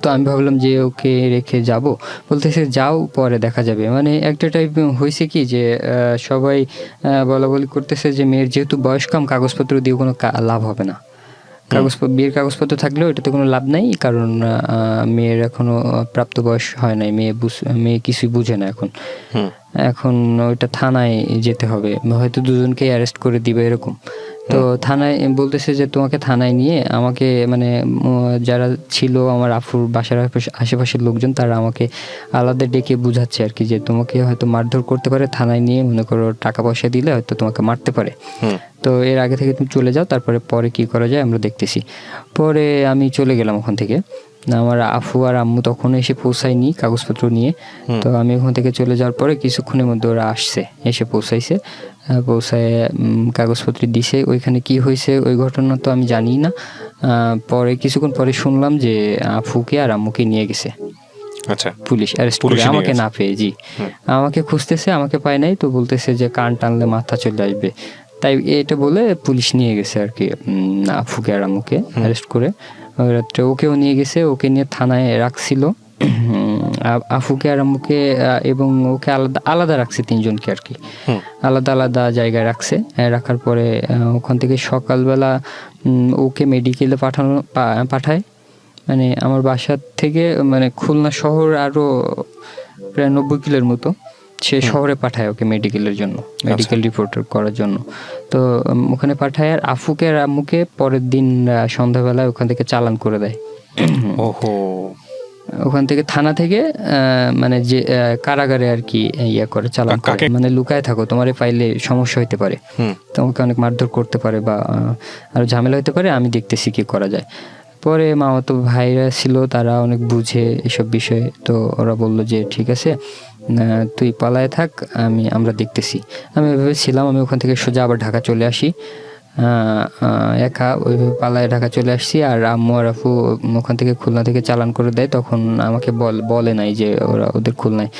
তো আমি ভাবলাম যে ওকে রেখে যাব, বলতেছে যাও, পরে দেখা যাবে। মানে একটা টাইপ হয়েছে কি যে সবাই বলা বলি করতেছে যে মেয়ের যেহেতু বয়স কম, কাগজপত্র দিয়ে কোনো লাভ হবে না। বিয়ের কাগজপত্র থাকলেও এটাতে কোনো লাভ নাই, কারণ মেয়ের এখনো প্রাপ্ত বয়স হয় নাই, মেয়ে কিছুই বুঝে না এখন ওইটা থানায় যেতে হবে, হয়তো দুজনকেই অ্যারেস্ট করে দিবে এরকম। তো থানায় বলতেছে যে তোমাকে থানায় নিয়ে আমাকে, মানে যারা ছিল আমার আফুর বাসার আশেপাশের লোকজন, তারা আমাকে আলাদা ডেকে বুঝাচ্ছে আর কি, যে তোমাকে হয়তো মারধর করতে পারে, থানায় নিয়ে মনে করো টাকা পয়সা দিলে হয়তো তোমাকে মারতে পারে। তো এর আগে থেকে তুমি চলে যাও, তারপরে পরে কি করা যায় আমরা দেখতেছি। পরে আমি চলে গেলাম ওখান থেকে। আমার আফু আর আম্মু তখন এসে পৌঁছায়নি কাগজপত্র নিয়ে। তো আমি ওখান থেকে চলে যাওয়ার পরে কিছুক্ষণের মধ্যে ওরা এসে পৌঁছায় কাগজপত্র দিছে। ওইখানে কি হয়েছে ওই ঘটনা তো আমি জানি না। পরে কিছুক্ষণ পরে শুনলাম যে আফুকে আর আম্মুকে নিয়ে গেছে আচ্ছা, পুলিশ অ্যারেস্ট করে, আমাকে না পেয়ে। জি, আমাকে খুঁজতেছে, আমাকে পায় নাই, তো বলতেছে যে কান টানলে মাথা চলে আসবে, তাই এটা বলে পুলিশ নিয়ে গেছে আর কি আফুকে আর আম্মুকে অ্যারেস্ট করে। রাত্রে ওকেও নিয়ে গেছে, ওকে নিয়ে থানায় রাখছিল আফুকে আর আম্মুকে, এবং ওকে আলাদা আলাদা রাখছে, তিনজনকে আর কি আলাদা আলাদা জায়গায় রাখছে। রাখার পরে ওখান থেকে সকালবেলা ওকে মেডিকেলে পাঠায়। মানে আমার বাসার থেকে মানে খুলনা শহর আরও প্রায় 90 কিলোর মতো, সে শহরে পাঠায় ওকে মেডিকেলের জন্য, মেডিকেল রিপোর্ট করার জন্য। তো ওখানে পাঠায়, আর আফুকে আর আম্মুকে পরের দিন সন্ধ্যাবেলায় ওখান থেকে চালান করে দেয়। ওহো, ওখান থেকে থানা থেকে মানে যে কারাগারে আর কি করে চালান করে, মানে লুকায় থাকো, তোমার ফাইলে সমস্যা হইতে পারে, তোমাকে অনেক মারধর করতে পারে বা আরো ঝামেলা হইতে পারে, আমি দেখতেছি কি করা যায়। পরে মামাতো ভাইরা ছিল, তারা অনেক বুঝে এসব বিষয়ে, তো ওরা বললো যে ঠিক আছে তুই পালায় থাক, আমরা দেখতেছি। আমি ওইভাবে ছিলাম, আমি ওখান থেকে সোজা আবার ঢাকা চলে আসি, একা ওইভাবে পালায় ঢাকা চলে আসছি। আর আম্মু আর আফু ওখান থেকে খুলনা থেকে চালান করে দেয়, তখন আমাকে বলে নাই যে ওদের খুলনায়।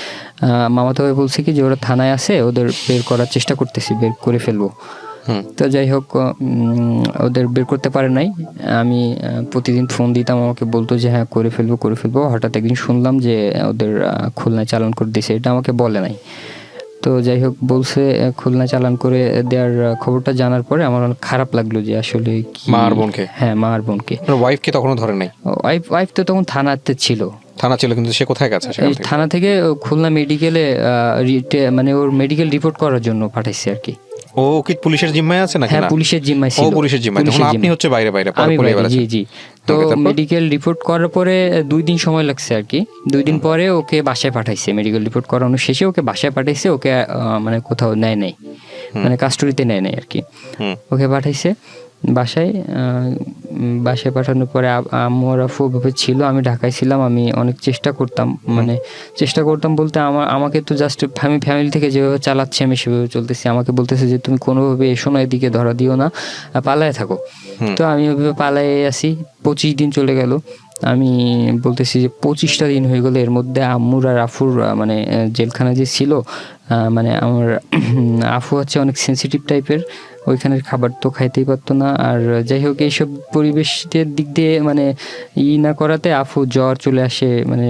মামাতো ভাই বলছে কি যে ওরা থানায় আছে, ওদের বের করার চেষ্টা করতেছি, বের করে ফেলবো। তো যাই হোক, ওদের বের করতে পারে নাই। আমি প্রতিদিন ফোন দিতাম, আমাকে বলতো যে হ্যাঁ করে ফেলবো। হঠাৎ একদিন শুনলাম যে ওদের খুলনায় চালান করে দিয়েছে, এটা আমাকে বলে নাই। তো যাই হোক, বলছে খুলনায় চালান করে দেওয়ার খবরটা জানার পরে আমার অনেক খারাপ লাগলো যে আসলে মা আর বোনকে, হ্যাঁ মা আর বোনকে। ওয়াইফকে তখনও ধরে নাই? ওয়াইফ তো তখন থানাতে ছিল, কিন্তু সে কোথায় গেছে? থানা থেকে খুলনা মেডিকেলে, মানে ওর মেডিকেল রিপোর্ট করার জন্য পাঠাইছে আর কি। ও কি পুলিশের জিম্মায় আছে নাকি? হ্যাঁ, পুলিশের জিম্মায় ছিল। পুলিশের জিম্মায়, তখন আপনি হচ্ছে বাইরে আমি বাইরে। জি। তো মেডিকেল রিপোর্ট করার পরে 2 দিন সময় লাগছে আর কি। 2 দিন পরে ওকে বাসায় পাঠাইছে, মেডিকেল রিপোর্ট করানো শেষে ওকে বাসায় পাঠাইছে। ওকে মানে কোথাও নেয় নাই, মানে কাস্টডিতে নেয় নাই আর কি। ওকে পাঠাইছে বাসায় পাঠানোর পরে আম্মু আর আফু ছিল, আমি ঢাকায় ছিলাম। আমি অনেক চেষ্টা করতাম বলতে আমাকে তো জাস্ট ফ্যামিলি থেকে যেভাবে চালাচ্ছে আমি সেভাবে চলতেছি। আমাকে বলতেছে যে তুমি কোনোভাবে এসো না, এদিকে ধরা দিও না, পালায় থাকো। তো আমি ওইভাবে পালায় আসি। 25 দিন চলে গেল। আমি বলতেছি যে 25টা দিন হয়ে গেলো। এর মধ্যে আম্মুর আর আফুর মানে জেলখানা যে ছিল, মানে আমার আফু হচ্ছে অনেক সেন্সিটিভ টাইপের, ওইখানের খাবার তো খাইতেই পারতো না। আর যাই হোক, এইসব পরিবেশের দিক দিয়ে মানে না করাতে আফু জ্বর চলে আসে, মানে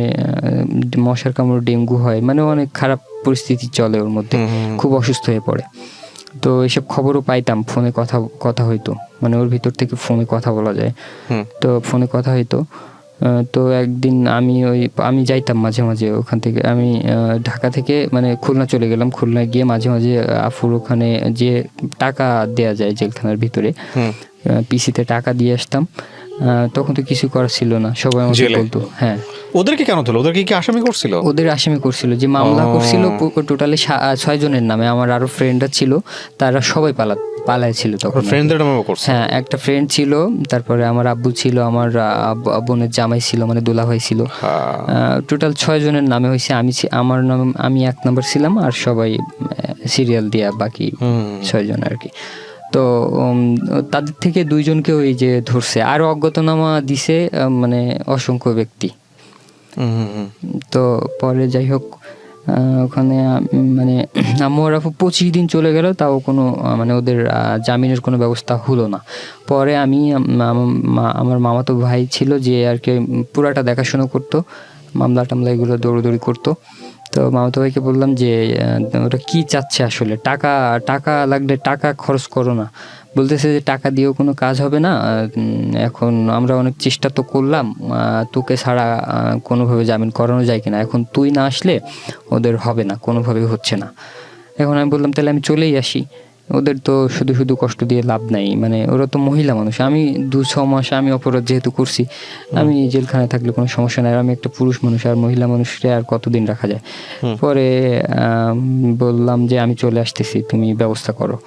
মশার কামড়, ডেঙ্গু হয়, মানে অনেক খারাপ পরিস্থিতি চলে ওর মধ্যে, খুব অসুস্থ হয়ে পড়ে। তো এসব খবরও পাইতাম, ফোনে কথা হইতো, মানে ওর ভিতর থেকে ফোনে কথা বলা যায়, তো ফোনে কথা হইতো। তো একদিন আমি যাইতাম মাঝে মাঝে ওখান থেকে, আমি ঢাকা থেকে মানে খুলনা চলে গেলাম। খুলনায় গিয়ে মাঝে মাঝে আফুর ওখানে যে টাকা দেয়া যায় জেলখানার ভিতরে, পিসিতে টাকা দিয়ে আসতাম। তখন তো কিছু করার ছিল না, সবাই আমাকে বলতো। হ্যাঁ, ওদেরকে কেন ধরলো? ওদেরকে কি আসামি করছিল? ওদের আসামি করছিল, যে মামলা করছিল টোটালি 6 জনের নামে। আমার আরো ফ্রেন্ডরা ছিল, তারা সবাই পালায় ছিল তখন। ফ্রেন্ডদের নামে করছে? হ্যাঁ, একটা ফ্রেন্ড ছিল, তারপরে আমার আব্বু ছিল, আমার বোনের জামাই ছিল, মানে দুলাভাই ছিল। টোটাল 6 জনের নামে হয়েছে। আমি 1 নম্বর ছিলাম, আর সবাই সিরিয়াল দিয়া বাকি 6 জন আর কি। তো তাদের থেকে 2 জনকে ওই যে ধরছে, আরো অজ্ঞাতনামা দিছে মানে অসংখ্য ব্যক্তি। তো পরে যাই হোক, ওখানে মানে আম্মু আর আফু 25 দিন চলে গেল, তাও কোনো মানে ওদের জামিনের কোনো ব্যবস্থা হলো না। পরে আমার মামাতো ভাই ছিল, যে আর কি পুরাটা দেখাশোনা করতো, মামলা টামলা এগুলো দৌড়দৌড়ি করতো। তো মামাতো ভাইকে বললাম যে ওরা কি চাচ্ছে আসলে, টাকা লাগলে টাকা খরচ করো না। বলতেছে যে টাকা দিয়েও কোনো কাজ হবে না, এখন আমরা অনেক চেষ্টা তো করলাম, তোকে ছাড়া কোনোভাবে জামিন করানো যায় কিনা, এখন তুই না আসলে ওদের হবে না, কোনোভাবেই হচ্ছে না। এখন আমি বললাম তাহলে আমি চলেই আসি, ওদের তো শুধু শুধু কষ্ট দিয়ে লাভ নাই, মানে ওরা তো মহিলা মানুষ। আমি 2-6 মাস আমি অপরাধ যেহেতু করছি, আমি জেলখানায় থাকলে কোনো সমস্যা নাই। আমি একটা পুরুষ মানুষ, আর মহিলা মানুষকে আর কতদিন রাখা যায়। পরে বললাম যে আমি চলে আসতেছি, তুমি ব্যবস্থা করো,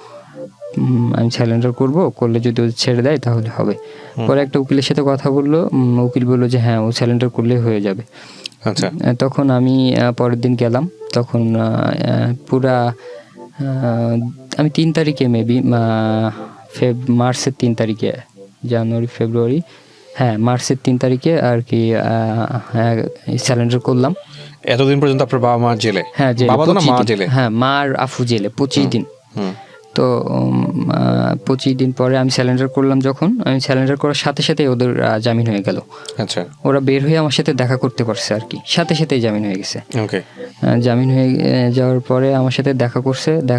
আমি স্যালেন্ডার করলে যদি ও ছেড়ে দেয় তাহলে হবে। পরে একটা উকিলের সাথে কথা বললো, উকিল বললো যে হ্যাঁ, ও স্যালেন্ডার করলেই হয়ে যাবে। আচ্ছা। তখন আমি পরের দিন গেলাম, তখন পুরা আমি 3 তারিখে মেবি মার্চের 3 তারিখে, জানুয়ারি ফেব্রুয়ারি, হ্যাঁ মার্চের 3 তারিখে আর কি স্যালেন্ডার করলাম। এতদিন পর্যন্ত আপনার বাবা মা জেলে? হ্যাঁ, বাবা তো না, মা জেলে? হ্যাঁ, মা আর আফু জেলে 25 দিন। তো 25 দিন পরে আমি স্যালেন্ডার করলাম। যখন আমি স্যালেন্ডার করার সাথে সাথে ওদের জামিন হয়ে গেল। আচ্ছা। ওরা বের হয়ে আমার সাথে দেখা করতে পারছে আর কি, সাথে সাথেই জামিন হয়ে গেছে। ওকে। জামিন হয়ে যাওয়ার পরে আমার সাথে দেখা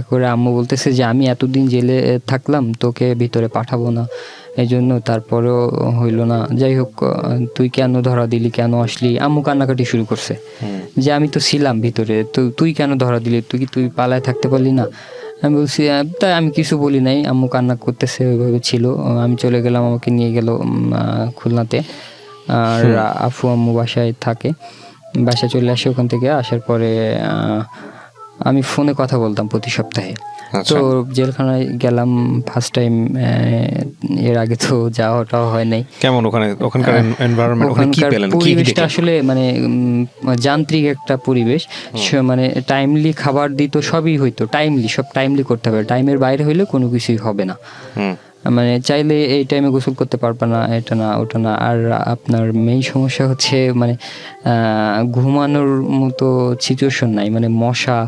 করে আম্মু বলতেছে যে আমি এতদিন জেলে থাকলাম, তোকে ভিতরে পাঠাবো না, এই জন্য, তারপরেও হইল না। যাই হোক, তুই কেন ধরা দিলি, কেন আসলি? আম্মু কান্নাকাটি শুরু করছে যে আমি তো ছিলাম ভিতরে, তো তুই কেন ধরা দিলি, তুই পালায় থাকতে পারলি না? আমি বলছি, তাই আমি কিছু বলি নাই। আম্মু কান্না করতেছে, ওইভাবে ছিল। আমি চলে গেলাম, আমাকে নিয়ে গেল খুলনাতে, আর আফু আম্মু বাসায় থাকে। বাসায় চলে আসে, ওখান থেকে আসার পরে আমি ফোনে কথা বলতাম প্রতি সপ্তাহে। তো জেলখানায় গেলাম ফার্স্ট টাইম, এর আগে তো যাওয়াটাও হয় নাই। কেমন ওখানকার এনভায়রনমেন্ট, ওখানে কি পেলেন? পরিবেশটা আসলে মানে যান্ত্রিক একটা পরিবেশ, মানে টাইমলি খাবার দিত, সবই হইতো টাইমলি, সব টাইমলি করতে হবে, টাইমের বাইরে হইলে কোনো কিছুই হবে না। মানে চাইলে এই টাইমে গোসল করতে পারবে না, এটা না ওটা না। আর আপনার মেইন সমস্যা হচ্ছে মানে ঘুমানোর মতো সিচুয়েশন নাই, মানে মশা,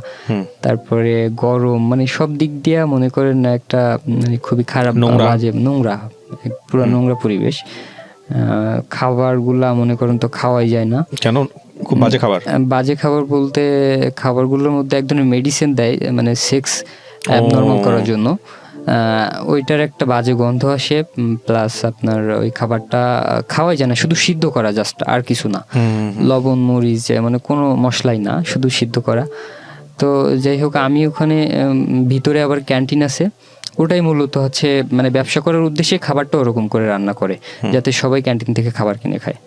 তারপরে গরম, মানে সব দিক দিয়ে মনে করেন একটা মানে খুবই খারাপ, বাজে, নোংরা, পুরো নোংরা পরিবেশ। খাবারগুলা মনে করেন তো খাওয়াই যায় না। কেন? খুব বাজে খাবার বলতে খাবারগুলোর মধ্যে এক ধরনের মেডিসিন দেয়, মানে সেক্স অ্যাবনর্মাল করার জন্য। ওইটার একটা বাজে গন্ধ আসে, প্লাস আপনার ওই খাবারটা খাওয়াই যায় না, শুধু সিদ্ধ করা জাস্ট, আর কিছু না। লবণ মরিচ মানে কোনো মশলাই না, শুধু সিদ্ধ করা। তো যাই হোক, আমি ওখানে ভিতরে আবার ক্যান্টিন আছে, ওটাই মূলত হচ্ছে মানে ব্যবসা করার উদ্দেশ্যে খাবারটা ওরকম করে রান্না করে, যাতে সবাই ক্যান্টিন থেকে খাবার কিনে খায়।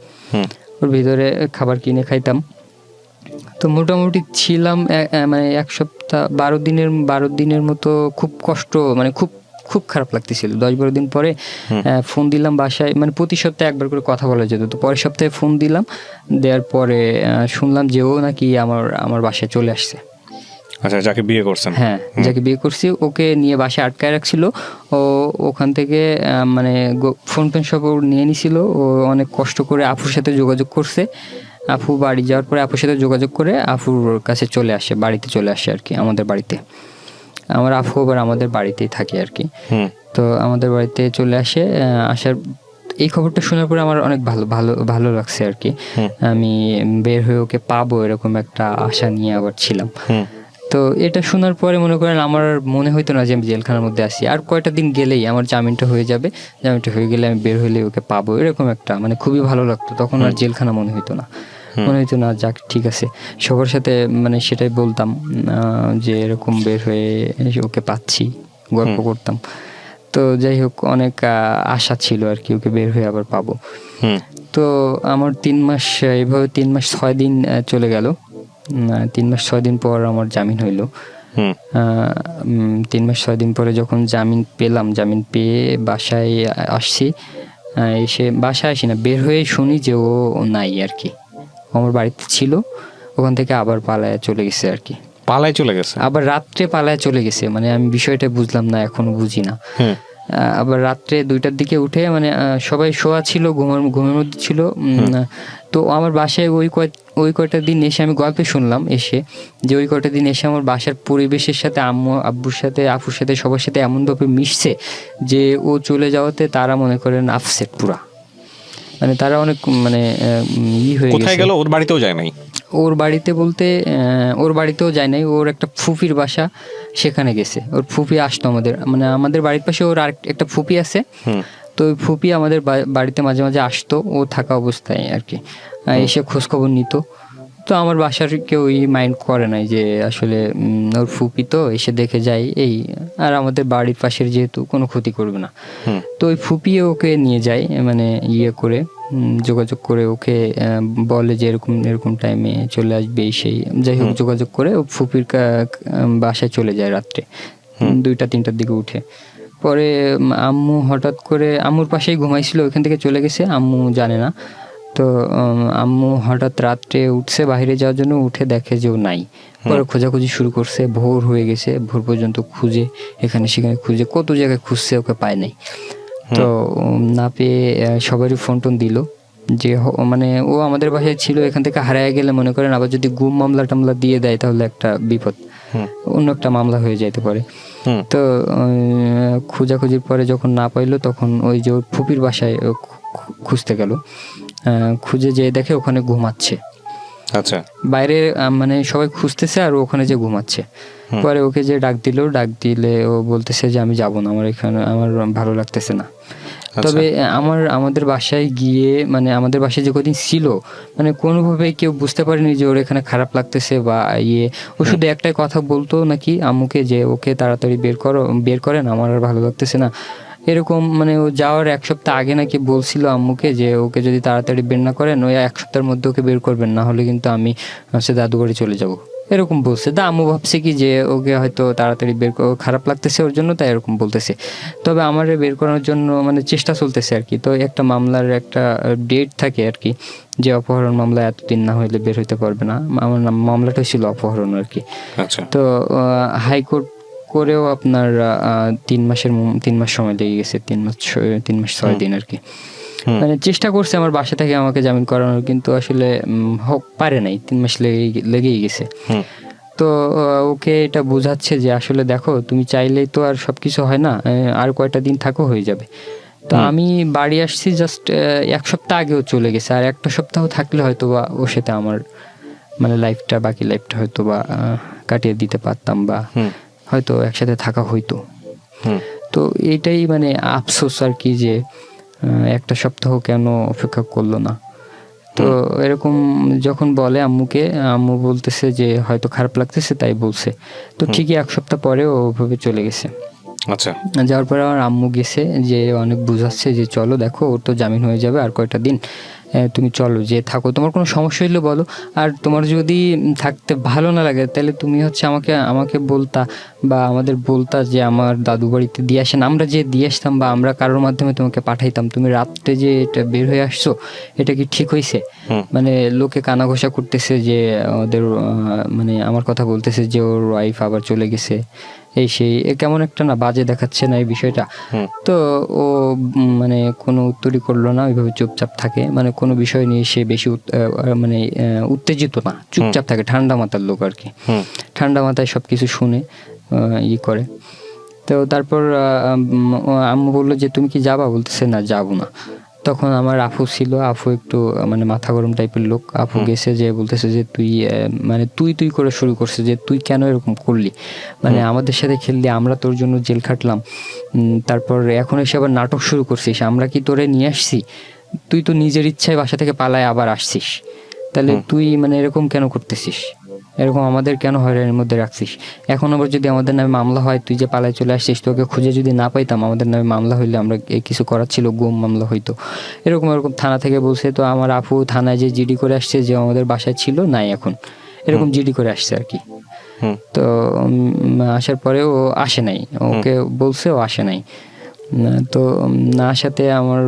ওর ভিতরে খাবার কিনে খাইতাম। তো মোটামুটি ছিলাম মানে 1 সপ্তাহ 12 দিনের মতো। খুব কষ্ট, মানে খুব খারাপ লাগতেছিল। 10-12 দিন পরে ফোন দিলাম বাসায়, মানে প্রতি সপ্তাহে একবার করে কথা বলা যেত। তো পরের সপ্তাহে ফোন দিলাম, দেওয়ার পরে শুনলাম যে ও নাকি আমার বাসায় চলে আসছে। আচ্ছা, যাকে বিয়ে করছেন? হ্যাঁ, যাকে বিয়ে করছি, ওকে নিয়ে বাসায় আটকায় রাখছিল। ও ওখান থেকে মানে ফোন সব নিয়ে নিছিল। ও অনেক কষ্ট করে আফুর সাথে যোগাযোগ করছে। আফু বাড়ি যাওয়ার পরে আফুর সাথে যোগাযোগ করে আফুর কাছে চলে আসে, বাড়িতে চলে আসে আর কি, আমাদের বাড়িতে। আমার আফু আবার আমাদের বাড়িতেই থাকে আর কি। তো আমাদের বাড়িতে চলে আসে। আসার এই খবরটা শোনার পরে আমার অনেক ভালো লাগছে আর কি। আমি বের হয়ে ওকে পাবো এরকম একটা আশা নিয়ে আবার ছিলাম। তো এটা শোনার পরে মনে করেন আমার মনে হইতো না যে আমি জেলখানার মধ্যে আছি, আর কয়টা দিন গেলেই আমার জামিনটা হয়ে যাবে, জামিনটা হয়ে গেলে আমি বের হলে ওকে পাবো, এরকম একটা মানে খুবই ভালো লাগতো। তখন আর জেলখানা মনে হইতো না, মনে হইতো না যাক ঠিক আছে। সবার সাথে মানে সেটাই বলতাম যে এরকম বের হয়ে ওকে পাচ্ছি, গল্প করতাম। তো যাই হোক, অনেক আশা ছিল আর কি ওকে বের হয়ে আবার পাবো। তো আমার 3 মাস এইভাবে 3 মাস 6 দিন চলে গেল। 3 মাস 6 দিন পর আমার জামিন হইলো। 3 মাস 6 দিন পরে যখন জামিন পেলাম, জামিন পেয়ে বাসায় আসছি, এসে বাসায় আসি না, বের হয়ে শুনি যে ও নাই আর কি। আমার বাড়িতে ছিল, ওখান থেকে আবার পালায় চলে গেছে আর কি। পালায় চলে গেছে? আবার রাত্রে পালায় চলে গেছে, মানে আমি বিষয়টা বুঝলাম না, এখনো বুঝি না। আবার রাত্রে 2টার দিকে উঠে, মানে সবাই শোয়া ছিল, ঘুমের মধ্যে ছিল। তো আমার বাসায় ওই কয়টা দিন এসে আমি গল্পে শুনলাম এসে যে ওই কয়টা দিন এসে আমার বাসার পরিবেশের সাথে আব্বুর সাথে আপুর সাথে সবার সাথে এমনভাবে মিশছে যে ও চলে যাওয়াতে তারা মনে করেন আপসেট পুরা, মানে তারা অনেক মানে হয়ে গেছে। কোথায় গেল? ওর বাড়িতেও যায় নাই? ওর বাড়িতে বলতে ওর বাড়িতেও যায় নাই, ওর একটা ফুপির বাসা, সেখানে গেছে। ওর ফুপি আসতো আমাদের বাড়ির পাশে ওর আর একটা ফুপি আছে। তো ওই ফুপি আমাদের বাড়িতে মাঝে মাঝে আসতো ও থাকা অবস্থায় আর কি, এসে খোঁজখবর নিত। তো আমার বাসার কেউ মাইন্ড করে নাই যে আসলে ওর ফুপি তো এসে দেখে যায় এই, আর আমাদের বাড়ির পাশের যেহেতু কোনো ক্ষতি করবে না। তো ওই ফুপি ওকে নিয়ে যায়, মানে করে যোগাযোগ করে ওকে বলে যে এরকম এরকম টাইমে চলে আসবে সেই, যাই হোক যোগাযোগ করে ও ফুপির বাসায় চলে যায় রাত্রে 2টা-3টার দিকে উঠে। পরে আম্মু হঠাৎ করে আম্মুর পাশেই ঘুমাইছিল, ওইখান থেকে চলে গেছে, আম্মু জানে না। তো আম্মু হঠাৎ রাত্রে উঠছে বাইরে যাওয়ার জন্য, উঠে দেখে যে ও নাই। পরে খোঁজাখুঁজি শুরু করছে, ভোর হয়ে গেছে, ভোর পর্যন্ত খুঁজে এখানে সেখানে খুঁজে কত জায়গায় খুঁজছে, ওকে পায় নাই। তো না পেয়ে সবারই ফোন টোন দিল যে মানে ও আমাদের বাসায় ছিল, এখান থেকে হারায় গেলে মনে করেন আবার যদি গুম মামলা টামলা দিয়ে দেয় তাহলে একটা বিপদ, অন্য একটা মামলা হয়ে যেতে পারে। তো খোঁজাখুঁজির পরে যখন না পাইলো তখন ওই যে ওর ফুপির বাসায় খুঁজতে গেল, খুঁজে যেয়ে দেখে ওখানে ঘুমাচ্ছে। আচ্ছা, বাইরে মানে সবাই খুঁজতেছে আর ওখানে যে ঘুমাচ্ছে। পরে ওকে যে ডাক দিলে ও বলতেছে যে আমি যাব না, আমার এখানে আমার ভালো লাগতেছে না। তবে আমাদের বাসায় গিয়ে, মানে আমাদের বাসায় যে কদিন ছিল, মানে কোনোভাবেই কেউ বুঝতে পারেনি যে ওর এখানে খারাপ লাগতেছে বা ও শুধু একটাই কথা বলতো নাকি আম্মুকে যে ওকে তাড়াতাড়ি বের করেন, আমার আর ভালো লাগতেছে না, এরকম। মানে ও যাওয়ার 1 সপ্তাহ আগে নাকি বলছিল আম্মুকে যে ওকে যদি তাড়াতাড়ি বের না করেন, ওই 1 সপ্তাহের মধ্যে ওকে বের করবেন, না হলে কিন্তু আমি দাদু বাড়ি চলে যাব, এরকম বলছে। আম্মু ভাবছে কি যে ওকে হয়তো তাড়াতাড়ি খারাপ লাগতেছে ওর জন্য, তাই এরকম বলতেছে। তবে আমার বের করার জন্য মানে চেষ্টা চলতেছে আর কি। তো একটা মামলার একটা ডেট থাকে আর কি, যে অপহরণ মামলা এতদিন না হইলে বের হইতে পারবে না। আমার মামলাটা ছিল অপহরণ আর কি। তো হাইকোর্ট করেও আপনার 3 মাস সময় লেগে গেছে, 3 মাস 6 দিন আর কি। মানে চেষ্টা করছে আমার বাসা থেকে আমাকে জামিন করানোর, কিন্তু আসলে পারে নাই, 3 মাস লেগেই গেছে। তো ওকে এটা বোঝাচ্ছে যে আসলে দেখো তুমি চাইলেই তো আর সবকিছু হয় না, আর কয়টা দিন থাকো হয়ে যাবে। তো আমি বাড়ি আসছি জাস্ট 1 সপ্তাহ আগেও চলে গেছে, আর একটা সপ্তাহ থাকলে হয়তো বা ওর সাথে আমার মানে বাকি লাইফটা হয়তো বা কাটিয়ে দিতে পারতাম, বা হয়তো একসাথে থাকা হইতো। তো এইটাই মানে আফসোস আর কি, যে 1 সপ্তাহ কেন অপেক্ষা করলো না। তো এরকম যখন বলে আম্মুকে, আম্মু বলতেছে যে হয়তো খারাপ লাগতেছে তাই বলছে। তো ঠিকই 1 সপ্তাহ পরে ওভাবে চলে গেছে। আচ্ছা, যাওয়ার পরে আমার আম্মু গেছে, যে অনেক বুঝাচ্ছে যে চলো দেখো ওর তো জামিন হয়ে যাবে আর কয়টা দিন, তুমি চলো যে থাকো, তোমার কোনো সমস্যা হইলে বলো, আর তোমার যদি থাকতে ভালো না লাগে তাহলে তুমি আমাকে বলতা, বা আমাদের বলতা যে আমার দাদু বাড়িতে দিয়ে আসেন, আমরা যে দিয়ে আসতাম, বা আমরা কারোর মাধ্যমে তোমাকে পাঠাইতাম। তুমি রাত্রে যে এটা বের হয়ে আসছো, এটা কি ঠিক হয়েছে? মানে লোকে কানা ঘোষা করতেছে যে ওদের মানে আমার কথা বলতেছে যে ওর ওয়াইফ আবার চলে গেছে, এই সেই কেমন একটা না বাজে দেখাচ্ছে না এই বিষয়টা। তো ও মানে কোনো উত্তরই করলো না, ওইভাবে চুপচাপ থাকে, মানে কোনো বিষয় নিয়ে সে বেশি মানে উত্তেজিত না, চুপচাপ থাকে, ঠান্ডা মাথার লোক আর কি। ঠান্ডা মাথায় সবকিছু শুনে করে। তো তারপর আম্মু বললো যে তুমি কি যাবা? বলতেছে না, যাবো না। তখন আমার আফু ছিল, আফু একটু মানে মাথা গরম টাইপের লোক। আফু গেছে যে বলতেছে যে তুই মানে তুই করে শুরু করছে যে তুই কেন এরকম করলি, মানে আমাদের সাথে খেললি, আমরা তোর জন্য জেল খাটলাম, তারপর এখন এসে আবার নাটক শুরু করছিস, আমরা কি তোরে নিয়ে আসছি? তুই তো নিজের ইচ্ছায় বাসা থেকে পালায় আবার আসছিস, তাহলে তুই মানে এরকম কেন করতেছিস, এরকম আমাদের কেন হয়রানির মধ্যে রাখছিস? এখন আবার যদি আমাদের নামে মামলা হয়, তুই যে পালায় চলে আসছিস, তোকে খুঁজে যদি না পাইতাম, আমাদের নামে মামলা হইলে আমরা কিছু করার ছিল, গুম মামলা হইতো, এরকম থানা থেকে বলছে। তো আমার আপু থানায় যে জিডি করে আসছে যে আমাদের বাসায় ছিল নাই, এখন এরকম জিডি করে আসছে আর কি। তো আসার পরেও ও আসে নাই, ওকে বলছে ও আসে নাই। তো না আসাতে আমার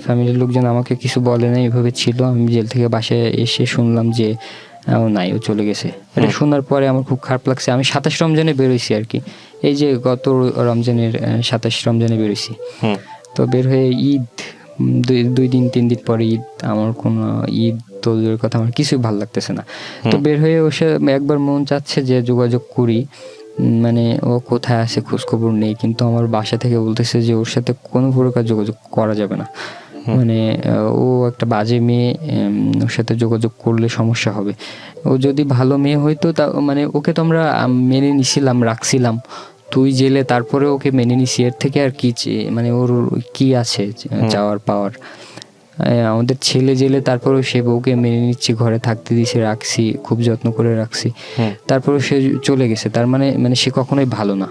ফ্যামিলির লোকজন আমাকে কিছু বলে নাই, এভাবে ছিল। আমি জেল থেকে বাসায় এসে শুনলাম যে ও নাই, ও চলে গেছে। এটা শোনার পরে আমার খুব খারাপ লাগছে। আমি 27 রমজানে বেরোইছি আর কি, এই যে গত রমজানের 27 রমজানে বেরোইছি। তো বের হয়ে ঈদ 2-3 দিন পরে ঈদ, আমার কোনো ঈদ তোদের কথা আমার কিছুই ভালো লাগতেছে না। তো বের হয়ে ওর সাথে একবার মন চাচ্ছে যে যোগাযোগ করি, মানে ও কোথায় আছে খোঁজখবর নেই, কিন্তু আমার বাসা থেকে বলতেছে যে ওর সাথে কোনো প্রকার যোগাযোগ করা যাবে না, মানে ও একটা বাজে মেয়ে, ওর সাথে যোগাযোগ করলে সমস্যা হবে। ও যদি ভালো মেয়ে হইতো তা মানে ওকে তো আমরা মেনে নিছিলাম, রাখছিলাম, তুই জেলে তারপরে ওকে মেনে নিছি, এর থেকে আর কি মানে ওর কি আছে চাওয়ার পাওয়ার? আমাদের ছেলে জেলে, তারপরেও সে বউকে মেনে নিচ্ছি, ঘরে থাকতে দিয়েছি, রাখছি, খুব যত্ন করে রাখছি, তারপরেও সে চলে গেছে। তার মানে সে কখনোই ভালো না,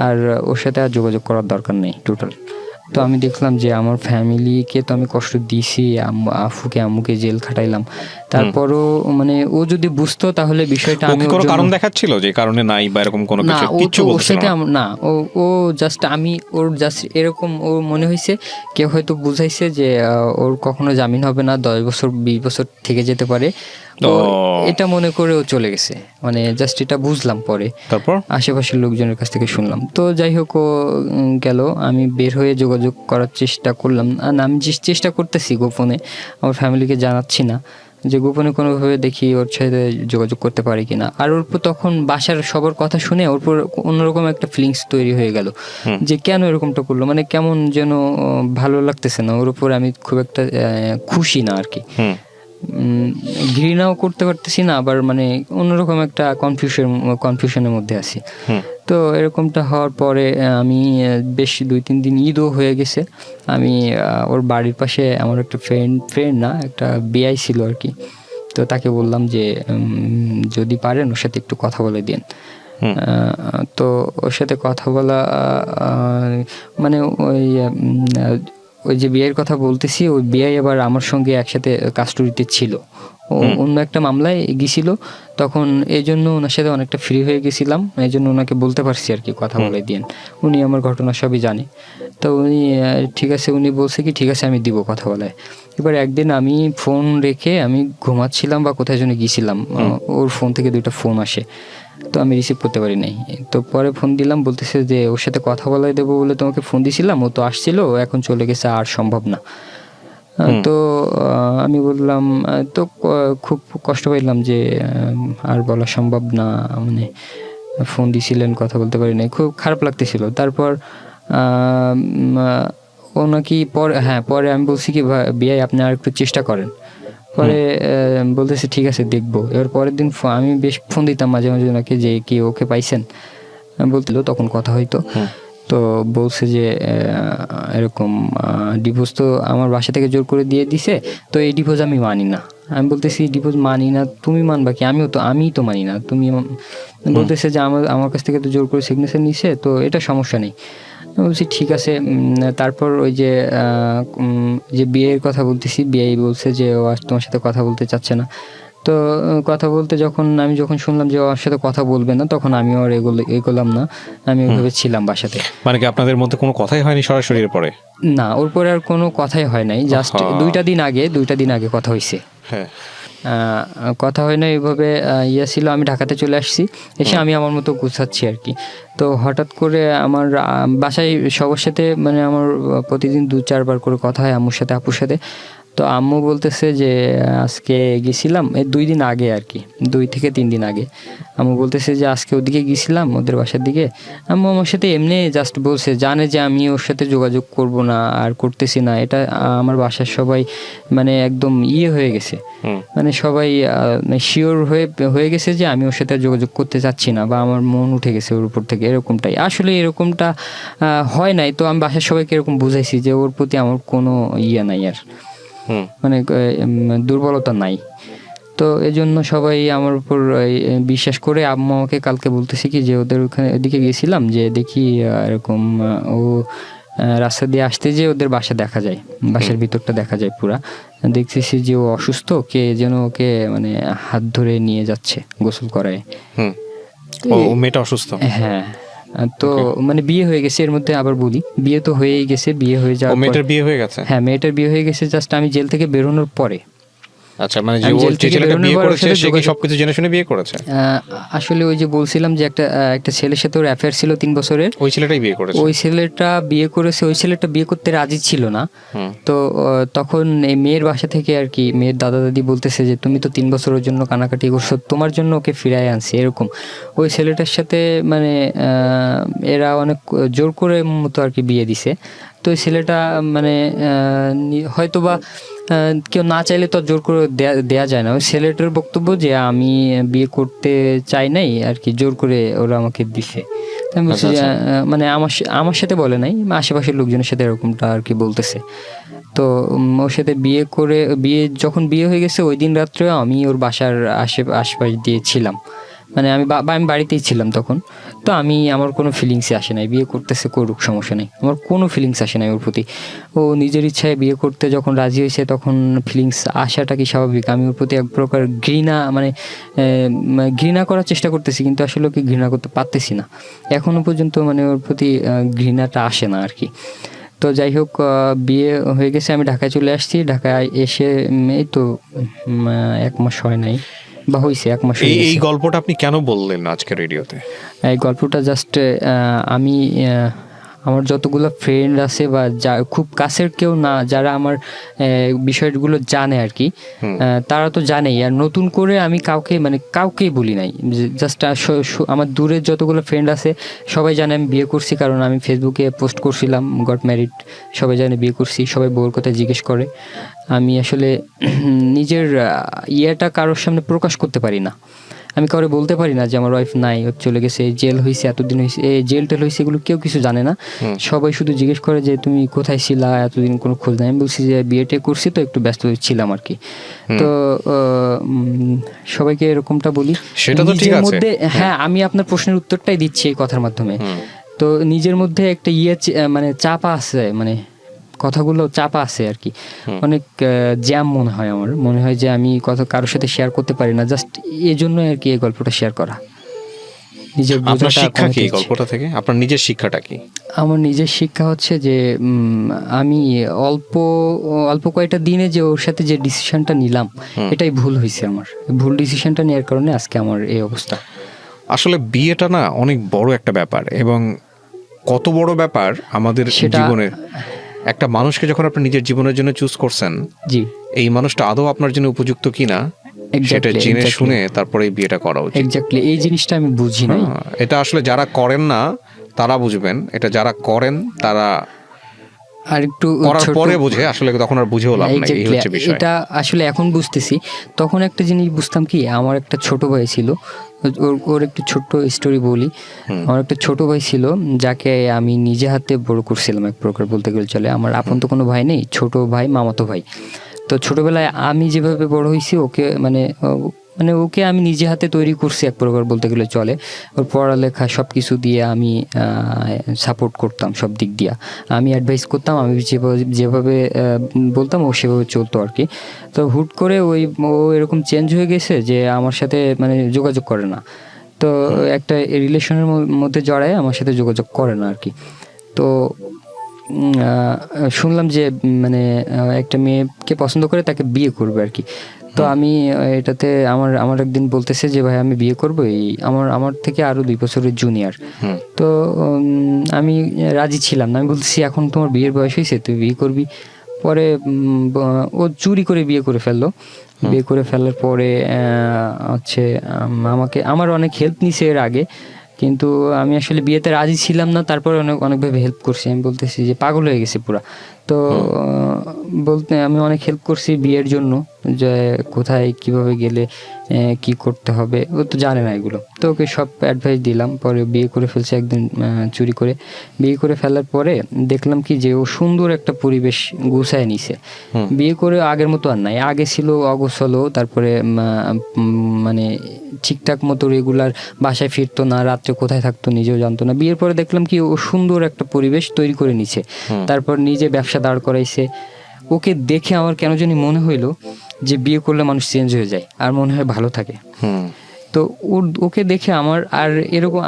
আর ওর সাথে আর যোগাযোগ করার দরকার নেই টোটাল। তো আমি দেখলাম যে আমার ফ্যামিলিকে তো আমি কষ্ট দিয়েছি, আফুকে আম্মুকে জেল খাটাইলাম, তারপরও মানে ও যদি বুঝতো তাহলে বিষয়টা আমি কোনো কারণ দেখাচ্ছিল যে কারণে নাই বা এরকম কোনো না, কিছু ও কিছু তো ওর বলছিল সাথে না? না, ও জাস্ট আমি ওর জাস্ট এরকম ও মনে হয়েছে কেউ হয়তো বুঝাইছে যে ওর কখনো জামিন হবে না, 10 বছর 20 বছর থেকে যেতে পারে, তো এটা মনে করে ও চলে গেছে, মানে জাস্ট এটা বুঝলাম পরে, তারপর আশেপাশের লোকজনের কাছ থেকে শুনলাম। তো যাই হোক ও গেল, আমি বের হয়ে যোগাযোগ করার চেষ্টা করলাম, আর আমি চেষ্টা করতেছি গোপনে, আমার ফ্যামিলিকে জানাচ্ছি না, যে গোপনে কোনোভাবে দেখি ওর সাথে যোগাযোগ করতে পারি কিনা। আর ওর উপর তখন বাসার সবার কথা শুনে ওর উপর অন্যরকম একটা ফিলিংস তৈরি হয়ে গেল যে কেন এরকমটা করলো, মানে কেমন যেন ভালো লাগতেছে না ওর উপর, আমি খুব একটা খুশি না আর কি, ঘৃণাও করতে পারতেছি না, আবার মানে অন্যরকম একটা কনফিউশনের মধ্যে আছি। তো এরকমটা হওয়ার পরে আমি বেশ 2-3 দিন ঈদও হয়ে গেছে, আমি ওর বাড়ির পাশে আমার একটা ফ্রেন্ড না, একটা বিআই ছিল আর কি, তো তাকে বললাম যে যদি পারেন ওর সাথে একটু কথা বলে দিন। তো ওর সাথে কথা বলা মানে ওই যে বিয়ের কথা বলতেছি, ওই বিয়ে আবার আমার সঙ্গে একসাথে কাস্টডিতে ছিল, ও অন্য একটা মামলায় গেছিল, তখন এই জন্য ওনার সাথে অনেকটা ফ্রি হয়ে গেছিলাম, এই জন্য ওনাকে বলতে পারছি আর কি কথা বলে দিন, উনি আমার ঘটনা সবই জানে। তো উনি ঠিক আছে, উনি বলছে কি ঠিক আছে আমি দিব কথা বলায়। এবার একদিন আমি ফোন রেখে আমি ঘুমাচ্ছিলাম বা কোথায় জন্য গিয়েছিলাম, ওর ফোন থেকে 2টা ফোন আসে, তো আমি রিসিভ করতে পারি নাই। তো পরে ফোন দিলাম, বলতেছে যে ওর সাথে কথা বলাই দেবো বলে তোমাকে ফোন দিছিলাম, ও তো আসছিল, এখন চলে গেছে, আর সম্ভব না। তো আমি বললাম, তো খুব কষ্ট পাইলাম যে আর বলা সম্ভব না, মানে ফোন দিছিলেন কথা বলতে পারি নাই, খুব খারাপ লাগতেছিল। তারপর ও নাকি পরে আমি বলছি কি বিয়াই আপনি আর একটু চেষ্টা করেন, পরে বলতেছে ঠিক আছে দেখবো। এবার পরের দিন আমি বেশ ফোন দিতাম মাঝে মাঝে ওনাকে যে কি ওকে পাইছেন বলছিল, তখন কথা হইতো। তো বলছে যে এরকম ডিভোর্স তো আমার বাসা থেকে জোর করে দিয়ে দিছে, তো এই ডিভোর্স আমি মানি না। আমি বলতেছি ডিভোর্স মানি না, তুমি মানবা কি? আমিই তো মানি না। তুমি বলতেছে যে আমার কাছ থেকে তো জোর করে সিগনেচার নিছে, তো এটা সমস্যা নেই। বলছি ঠিক আছে। তারপর ওই যে বিয়ের কথা বলতেছি, বিয়ে বলছে যে ও তোমার সাথে কথা বলতে চাচ্ছে না। তো কথা বলতে আমি যখন শুনলাম যে ওর সাথে কথা বলবে না, তখন আমি আর এগোলাম না, আমি ওইভাবে ছিলাম বাসাতে। মানে কি আপনাদের মধ্যে কোনো কথাই হয়নি সরাসরি? এর পরে না, ওর পরে আর কোনো কথাই হয় নাই, জাস্ট 2টা দিন আগে কথা হয়েছে। হ্যাঁ, কথা হয় না এইভাবে ছিল। আমি ঢাকাতে চলে আসছি, এসে আমি আমার মতো গুছাচ্ছি আর কি। তো হঠাৎ করে আমার বাসায় সবার সাথে মানে আমার প্রতিদিন 2-4 বার করে কথা হয় আম্মুর সাথে আপুর সাথে। তো আম্মু বলতেছে যে আজকে গেছিলাম, এই 2 দিন আগে আর কি, 2 থেকে 3 দিন আগে আম্মু বলতেছে যে আজকে ওদিকে গেছিলাম ওদের বাসার দিকে। আম্মু আমার সাথে এমনি জাস্ট বলছে, জানে যে আমি ওর সাথে যোগাযোগ করব না আর করতেছি না, এটা আমার বাসার সবাই মানে একদম হয়ে গেছে, মানে সবাই শিওর হয়ে গেছে যে আমি ওর সাথে যোগাযোগ করতে চাচ্ছি না বা আমার মন উঠে গেছে ওর উপর থেকে। এরকমটাই আসলে, এরকমটা হয় নাই। তো আমি বাসার সবাইকে এরকম বুঝাইছি যে ওর প্রতি আমার কোনো নাই আর, মানে দুর্বলতা নাই। তো এই জন্য সবাই আমার উপর বিশ্বাস করে আম্মু আমাকে কালকে বলতেছে কি যে ওদের ওদিকে গেছিলাম, যে দেখি এরকম ও রাস্তা দিয়ে আসতে যে ওদের বাসা দেখা যায়, বাসার ভিতরটা দেখা যায় পুরা। দেখতেছি যে ও অসুস্থ, কে যেন ওকে মানে হাত ধরে নিয়ে যাচ্ছে গোসল করায়। ও মেয়েটা অসুস্থ? হ্যাঁ। তো মানে বিয়ে হয়ে গেছে, এর মধ্যে আবার বলি বিয়ে তো হয়েই গেছে। বিয়ে হয়ে যাওয়ার পর মেয়েটার বিয়ে হয়ে গেছে? হ্যাঁ, মেয়েটার বিয়ে হয়ে গেছে জাস্ট আমি জেল থেকে বেরোনোর পরে। আচ্ছা, মানে যে ছেলেটা বিয়ে করেছে সে কি সবকিছু জেনে শুনে বিয়ে করেছে? আসলে ওই যে বলছিলাম যে একটা ছেলের সাথে ওর অ্যাফেয়ার ছিল 3 বছরের, ওই ছেলেটাই বিয়ে করেছে? ওই ছেলেটা বিয়ে করেছে। ওই ছেলেটা বিয়ে করতে রাজি ছিল না। তো তখন এই মেয়ের বাসা থেকে আর কি মেয়ের দাদা দাদি বলতেছে যে তুমি তো 3 বছরের জন্য কানাকাটি করছো, তোমার জন্য ওকে ফিরায় আনছি, এরকম। ওই ছেলেটার সাথে মানে এরা অনেক জোর করে মতো আর কি বিয়ে দিছে। তো ওই ছেলেটা মানে হয়তো বা কেউ না চাইলে তো জোর করে দেয়া যায় না। ওই ছেলেটার বক্তব্য যে আমি বিয়ে করতে চাই নাই আর কি, জোর করে ওরা আমাকে দিছে। আমি বলছি যে মানে আমার সাথে বলে নাই, আশেপাশের লোকজনের সাথে এরকমটা আর কি বলতেছে। তো ওর সাথে যখন বিয়ে হয়ে গেছে ওই দিন রাত্রে আমি ওর বাসার আশপাশ দিয়ে ছিলাম, মানে আমি বাড়িতেই ছিলাম তখন। তো আমার কোনো ফিলিংসই আসে নাই, বিয়ে করতেছে করুক সমস্যা নেই, আমার কোনো ফিলিংস আসে নাই ওর প্রতি। ও নিজের ইচ্ছায় বিয়ে করতে যখন রাজি হয়েছে তখন ফিলিংস আসাটা কি স্বাভাবিক। আমি ওর প্রতি এক প্রকার ঘৃণা করার চেষ্টা করতেছি, কিন্তু আসলে ওকে ঘৃণা করতে পারতেছি না এখনো পর্যন্ত, মানে ওর প্রতি ঘৃণাটা আসে না আর কি। তো যাই হোক, বিয়ে হয়ে গেছে, আমি ঢাকায় চলে আসছি। ঢাকায় এসে এই তো 1 মাস হয় নাই বা হয়েছে 1 মাস। এই গল্পটা আপনি কেন বললেন আজকে রেডিওতে? এই গল্পটা জাস্ট আমি আমার যতগুলো ফ্রেন্ড আছে বা যা খুব কাছের কেউ না, যারা আমার বিষয়গুলো জানে আর কি, তারা তো জানেই। আর নতুন করে আমি কাউকেই বলি নাই, জাস্ট আমার দূরের যতগুলো ফ্রেন্ড আছে সবাই জানে আমি বিয়ে করছি, কারণ আমি ফেসবুকে পোস্ট করছিলাম গট ম্যারিড, সবাই জানে বিয়ে করছি, সবাই বউর কথা জিজ্ঞেস করে। আমি আসলে নিজের ইয়েটা কারোর সামনে প্রকাশ করতে পারি না, আমি কাউরে বলতে পারি না যে আমার ওয়াইফ নাই, চলে গেছে, জেল হয়েছে, এতদিন হয়েছে, জেল টেল হয়েছে, এগুলো কেউ কিছু জানে না। সবাই শুধু জিজ্ঞেস করে যে তুমি কোথায় ছিলা, এতদিন কোনো খোঁজ নাই। আমি বলছি যে বিয়েটে করছি তো একটু ব্যস্ত ছিলাম আর কি। তো সবাইকে এরকমটা বলি। সেটা তো ঠিক আছে। মধ্যে হ্যাঁ, আমি আপনার প্রশ্নের উত্তরটাই দিচ্ছি এই কথার মাধ্যমে। তো নিজের মধ্যে একটা মানে চাপা আছে, মানে কথাগুলো চাপা আছে আর কি, অনেক জ্যাম মনে হয় যে আমি কথা কারোর সাথে শেয়ার করতে পারি না। জাস্ট এই জন্য আর কি এই গল্পটা শেয়ার করা। নিজের শিক্ষা কি এই গল্পটা থেকে? আপনার নিজের শিক্ষাটা কি? আমার নিজের শিক্ষা হচ্ছে যে আমি অল্প কয়েকটা দিনে যে ওর সাথে যে ডিসিশনটা নিলাম, এটাই ভুল হয়েছে। আমার ভুল ডিসিশনটা নেওয়ার কারণে আজকে আমার এই অবস্থা। আসলে বিয়েটা না অনেক বড় একটা ব্যাপার, এবং কত বড় ব্যাপার আমাদের জীবনের। একটা মানুষকে যখন আপনি নিজের জীবনের জন্য চুজ করছেন, জি, এই মানুষটা আদৌ আপনার জন্য উপযুক্ত কিনা সেটা জেনে শুনে তারপরে এই বিয়েটা করা উচিত। এক্স্যাক্টলি, এই জিনিসটা আমি বুঝি না। এটা আসলে যারা করেন না তারা বুঝবেন, এটা যারা করেন তারা আর একটু করার পরে বুঝে, আসলে তখন আর বুঝেও লাভ নাই, এই হচ্ছে বিষয়। এটা আসলে এখন বুঝতেছি, তখন একটা জিনিস বুঝতাম কি, আমার একটা ছোট ভাই ছিল, ওর একটু ছোট্ট স্টোরি বলি। আমার একটা ছোট ভাই ছিল যাকে আমি নিজে হাতে বড় করছিলাম এক প্রকার বলতে গেলে চলে। আমার আপন তো কোনো ভাই নেই, ছোট ভাই, মামাতো ভাই। তো ছোটবেলায় আমি যেভাবে বড় হয়েছি ওকে ওকে আমি নিজে হাতে তৈরি করছি এক প্রকার বলতে গেলে চলে। ওর পড়ালেখা সব কিছু দিয়ে আমি সাপোর্ট করতাম, সব দিক দিয়ে আমি অ্যাডভাইস করতাম, আমি যেভাবে বলতাম ও সেভাবে চলতো আর কি। তো হুট করে ও এরকম চেঞ্জ হয়ে গেছে যে আমার সাথে যোগাযোগ করে না। তো একটা রিলেশনের মধ্যে জড়ায় আমার সাথে যোগাযোগ করে না আর কি। তো শুনলাম যে একটা মেয়েকে পছন্দ করে তাকে বিয়ে করবে আর কি। তো আমি এটাতে আমার একদিন বলতেছে যে ভাই আমি বিয়ে করবো, এই আমার থেকে আরো 2 বছরের জুনিয়র। তো আমি রাজি ছিলাম না, আমি বলতেছি এখন তোমার বিয়ের বয়স হয়েছে, তুই বিয়ে করবি। পরে ও চুরি করে বিয়ে করে ফেললো। বিয়ে করে ফেলার পরে হচ্ছে আমার অনেক হেল্প নিছে এর আগে, কিন্তু আমি আসলে বিয়েতে রাজি ছিলাম না। তারপরে অনেকভাবে হেল্প করছি, আমি বলতেছি যে পাগল হয়ে গেছি পুরা। তো বলতে আমি অনেক হেল্প করছি বিয়ের জন্য, যে কোথায় কিভাবে গেলে কি করতে হবে, ও তো জানে না এগুলো। তো ওকে সব অ্যাডভাইস দিলাম। পরে বিয়ে করে ফেলছে একদিন চুরি করে। বিয়ে করে ফেলার পরে দেখলাম কি যে ও সুন্দর একটা পরিবেশ গুছায় নিছে। বিয়ে করে আগের মতো আর নাই, আগে ছিল অগোছালো, তারপরে মানে ঠিকঠাক মতো রেগুলার বাসায় ফিরতো না, রাত্রে কোথায় থাকতো নিজেও জানতো না। বিয়ের পরে দেখলাম কি ও সুন্দর একটা পরিবেশ তৈরি করে নিছে, তারপর নিজে ব্যবসা দাঁড় করাইছে। ওকে দেখে আমার কেন জানি মনে হইলো যে বিয়ে করলে মানুষ চেঞ্জ হয়ে যায় আর মনে হয় ভালো থাকে। তো ওকে দেখে আমার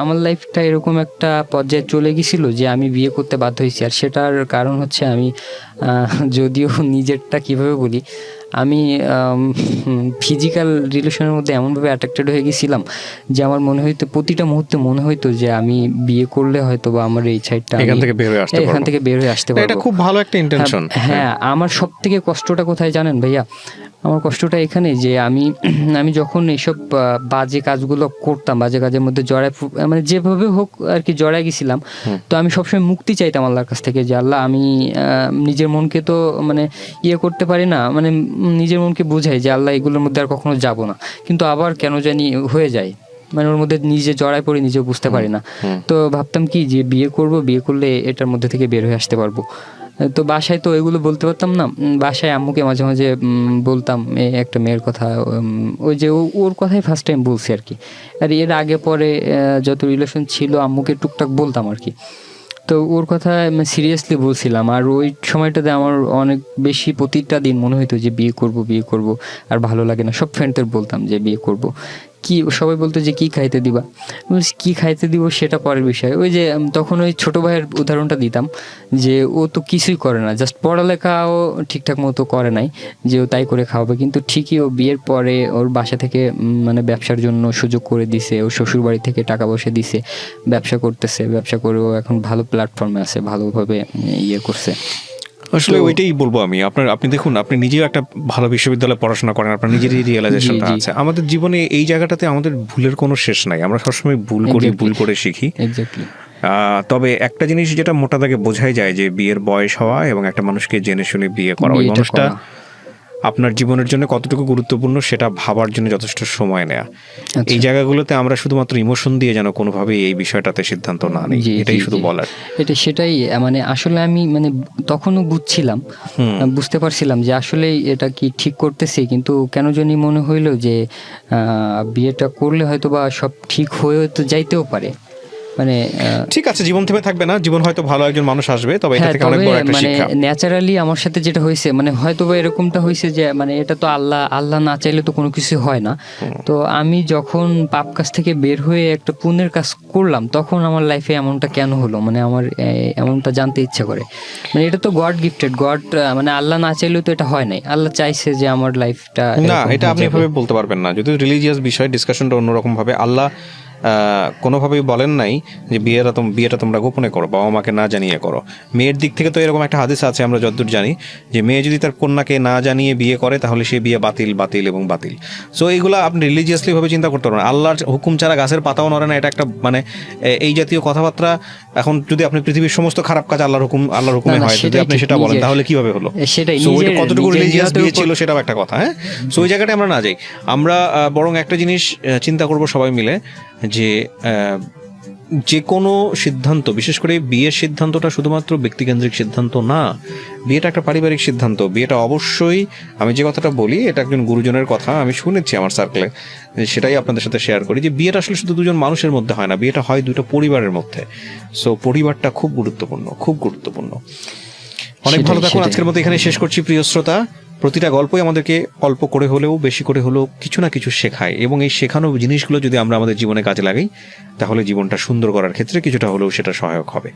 আমার লাইফটা এরকম একটা পর্যায়ে চলে গেছিল যে আমি বিয়ে করতে বাধ্য হয়েছি। আর সেটার কারণ হচ্ছে আমি যদিও নিজেরটা কিভাবে বলি, আমি ফিজিক্যাল রিলেশনের মধ্যে এমনভাবে অ্যাট্রাক্টেড হয়ে গেছিলাম যে আমার মনে হইতো প্রতিটা মুহূর্তে মনে হইতো যে আমি বিয়ে করলে হয়তো বা আমার এই সাইডটা এখান থেকে বের হয়ে আসতে পারবো। এটা খুব ভালো একটা ইন্টেনশন। হ্যাঁ, আমার সব থেকে কষ্টটা কোথায় জানেন ভাইয়া? আমার কষ্টটা এখানে যে আমি যখন এইসব বাজে কাজগুলো করতাম, বাজে কাজের মধ্যে মানে যেভাবে হোক আর কি জড়ায় গেছিলাম। তো আমি সবসময় মুক্তি চাইতাম আল্লাহর কাছ থেকে, যে আল্লাহ আমি নিজের মনকে তো মানে করতে পারি না, মানে নিজের মনকে বুঝাই যে আল্লাহ এগুলোর মধ্যে আর কখনো যাব না, কিন্তু আবার কেন জানি হয়ে যায়, মানে ওর মধ্যে নিজে জড়ায় পড়ে নিজে বুঝতে পারি না। তো ভাবতাম কি যে বিয়ে করলে এটার মধ্যে থেকে বের হয়ে আসতে পারবো। তো বাসায় তো এগুলো বলতে পারতাম না। বাসায় আম্মুকে মাঝে মাঝে বলতাম একটা মেয়ের কথা, ওই যে ওর কথাই ফার্স্ট টাইম বলছি আর কি। আর এর আগে পরে যত রিলেশন ছিল আম্মুকে টুকটাক বলতাম আর কি। তো ওর কথা সিরিয়াসলি বলছিলাম। আর ওই সময়টাতে আমার অনেক বেশি প্রতিটা দিন মনে হইতো যে বিয়ে করব, আর ভালো লাগে না। সব ফ্রেন্ডদের বলতাম যে বিয়ে করব। সবাই বলতো যে কি খাইতে দিবা, কি খাইতে দিব সেটা পরের বিষয়। ওই যে তখন ওই ছোট ভাইয়ের উদাহরণটা দিতাম যে ও তো কিছুই করে না, জাস্ট পড়ালেখাও ঠিকঠাক মতো করে নাই যে ও তাই করে খাওয়াবে, কিন্তু ঠিকই ও বিয়ের পরে ওর বাসা থেকে মানে ব্যবসার জন্য সুযোগ করে দিছে, ও শ্বশুর বাড়ি থেকে টাকা পয়সা দিছে, ব্যবসা করতেছে, ব্যবসা করেও এখন ভালো প্ল্যাটফর্মে আছে, ভালোভাবে করছে। আসলে ওইটাই বলবো আমি। আপনি দেখুন, আপনি নিজেও একটা ভালো বিশ্ববিদ্যালয়ে পড়াশোনা করেন, আপনার নিজেরই রিয়েলাইজেশনটা আছে। আমাদের জীবনে এই জায়গাটাতে আমাদের ভুলের কোনো শেষ নাই, আমরা সবসময় ভুল করি, ভুল করে শিখি। তবে একটা জিনিস যেটা মোটা দাগে বোঝাই যায় যে বিয়ের বয়স হওয়া এবং একটা মানুষকে জেনে শুনে বিয়ে করা, ওই মানুষটা আপনার জীবনের জন্য কতটুকু গুরুত্বপূর্ণ সেটা ভাবার জন্য যথেষ্ট সময় নেয়া। এই জায়গাগুলোতে আমরা শুধুমাত্র ইমোশন দিয়ে যেন কোনোভাবেই এই বিষয়টাতে সিদ্ধান্ত না নিই, এটাই শুধু বলার। সেটাই মানে আসলে আমি মানে তখনও বুঝতে পারছিলাম যে আসলে এটা কি ঠিক করতেছি, কিন্তু কেন জানি মনে হইলো যে বিয়েটা করলে হয়তো বা সব ঠিক হয়ে তো যাইতেও পারে। মানে ঠিক আছে, জীবন থেমে থাকবে না, জীবন হয়তো ভালো একজন মানুষ আসবে, তবে এটা থেকে অনেক বড় একটা শিক্ষা। মানে ন্যাচারালি আমার সাথে যেটা হয়েছে, মানে হয়তো বা এরকমটা হয়েছে যে মানে এটা তো আল্লাহ না চাইলে তো কোনো কিছু হয় না। তো আমি যখন পাপ কাজ থেকে বের হয়ে একটা পুণ্যের কাজ করলাম, তখন আমার লাইফে এমনটা কেন হলো, মানে আমার এমনটা জানতে ইচ্ছা করে। মানে এটা তো গড গিফটেড, মানে আল্লাহ না চাইলেও তো এটা হয় নাই, আল্লাহ চাইছে যে আমার লাইফটা না, এটা আপনি এভাবে বলতে পারবেন না। যদি রিলিজিয়াস বিষয়, ডিসকাশনটা অন্যরকম ভাবে। আল্লাহ কোনোভাবেই বলেন নাই যে বিয়েটা তোমরা গোপনে করো, বাবা মাকে না জানিয়ে করো। মেয়ের দিক থেকে তো এরকম একটা হাদিস আছে, আমরা যতদূর জানি, যে মেয়ে যদি তার কন্যাকে না জানিয়ে বিয়ে করে তাহলে সে বিয়ে বাতিল এবং বাতিল। সো এইগুলো আপনি রিলিজিয়াসলি ভাবে চিন্তা করতে পারবেন। আল্লাহর হুকুম ছাড়া গাছের পাতাও নড়ে না, এটা একটা মানে এই জাতীয় কথাবার্তা। এখন যদি আপনি পৃথিবীর সমস্ত খারাপ কাজ আল্লাহর হুকুমে হয়, যদি আপনি সেটা বলেন তাহলে কিভাবে হলো? ওইটা কতটুকু রিলিজিয়াস বিয়ে ছিল সেটাও একটা কথা। হ্যাঁ, সো ওই জায়গাটা আমরা না যাই। আমরা বরং একটা জিনিস চিন্তা করব সবাই মিলে, যে কোনো সিদ্ধান্ত, বিশেষ করে বিয়ের সিদ্ধান্তটা শুধুমাত্র ব্যক্তিকেন্দ্রিক সিদ্ধান্ত না, বিয়েটা একটা পারিবারিক সিদ্ধান্ত। বিয়েটা অবশ্যই, আমি যে কথাটা বলি এটা একজন গুরুজনের কথা আমি শুনেছি আমার সার্কেলে, সেটাই আপনাদের সাথে শেয়ার করি, যে বিয়েটা আসলে শুধু দুজন মানুষের মধ্যে হয় না, বিয়েটা হয় দুটো পরিবারের মধ্যে। সো পরিবারটা খুব গুরুত্বপূর্ণ। অনেক ভালো থাকুন। আজকের মতো এখানে শেষ করছি প্রিয় শ্রোতা। প্রতিটা গল্পই আমাদেরকে অল্প করে হলেও, বেশি করে হলেও কিছু না কিছু শেখায়, এবং এই শেখানো জিনিসগুলো যদি আমরা আমাদের জীবনে কাজে লাগাই তাহলে জীবনটা সুন্দর করার ক্ষেত্রে কিছুটা হলেও সেটা সহায়ক হবে।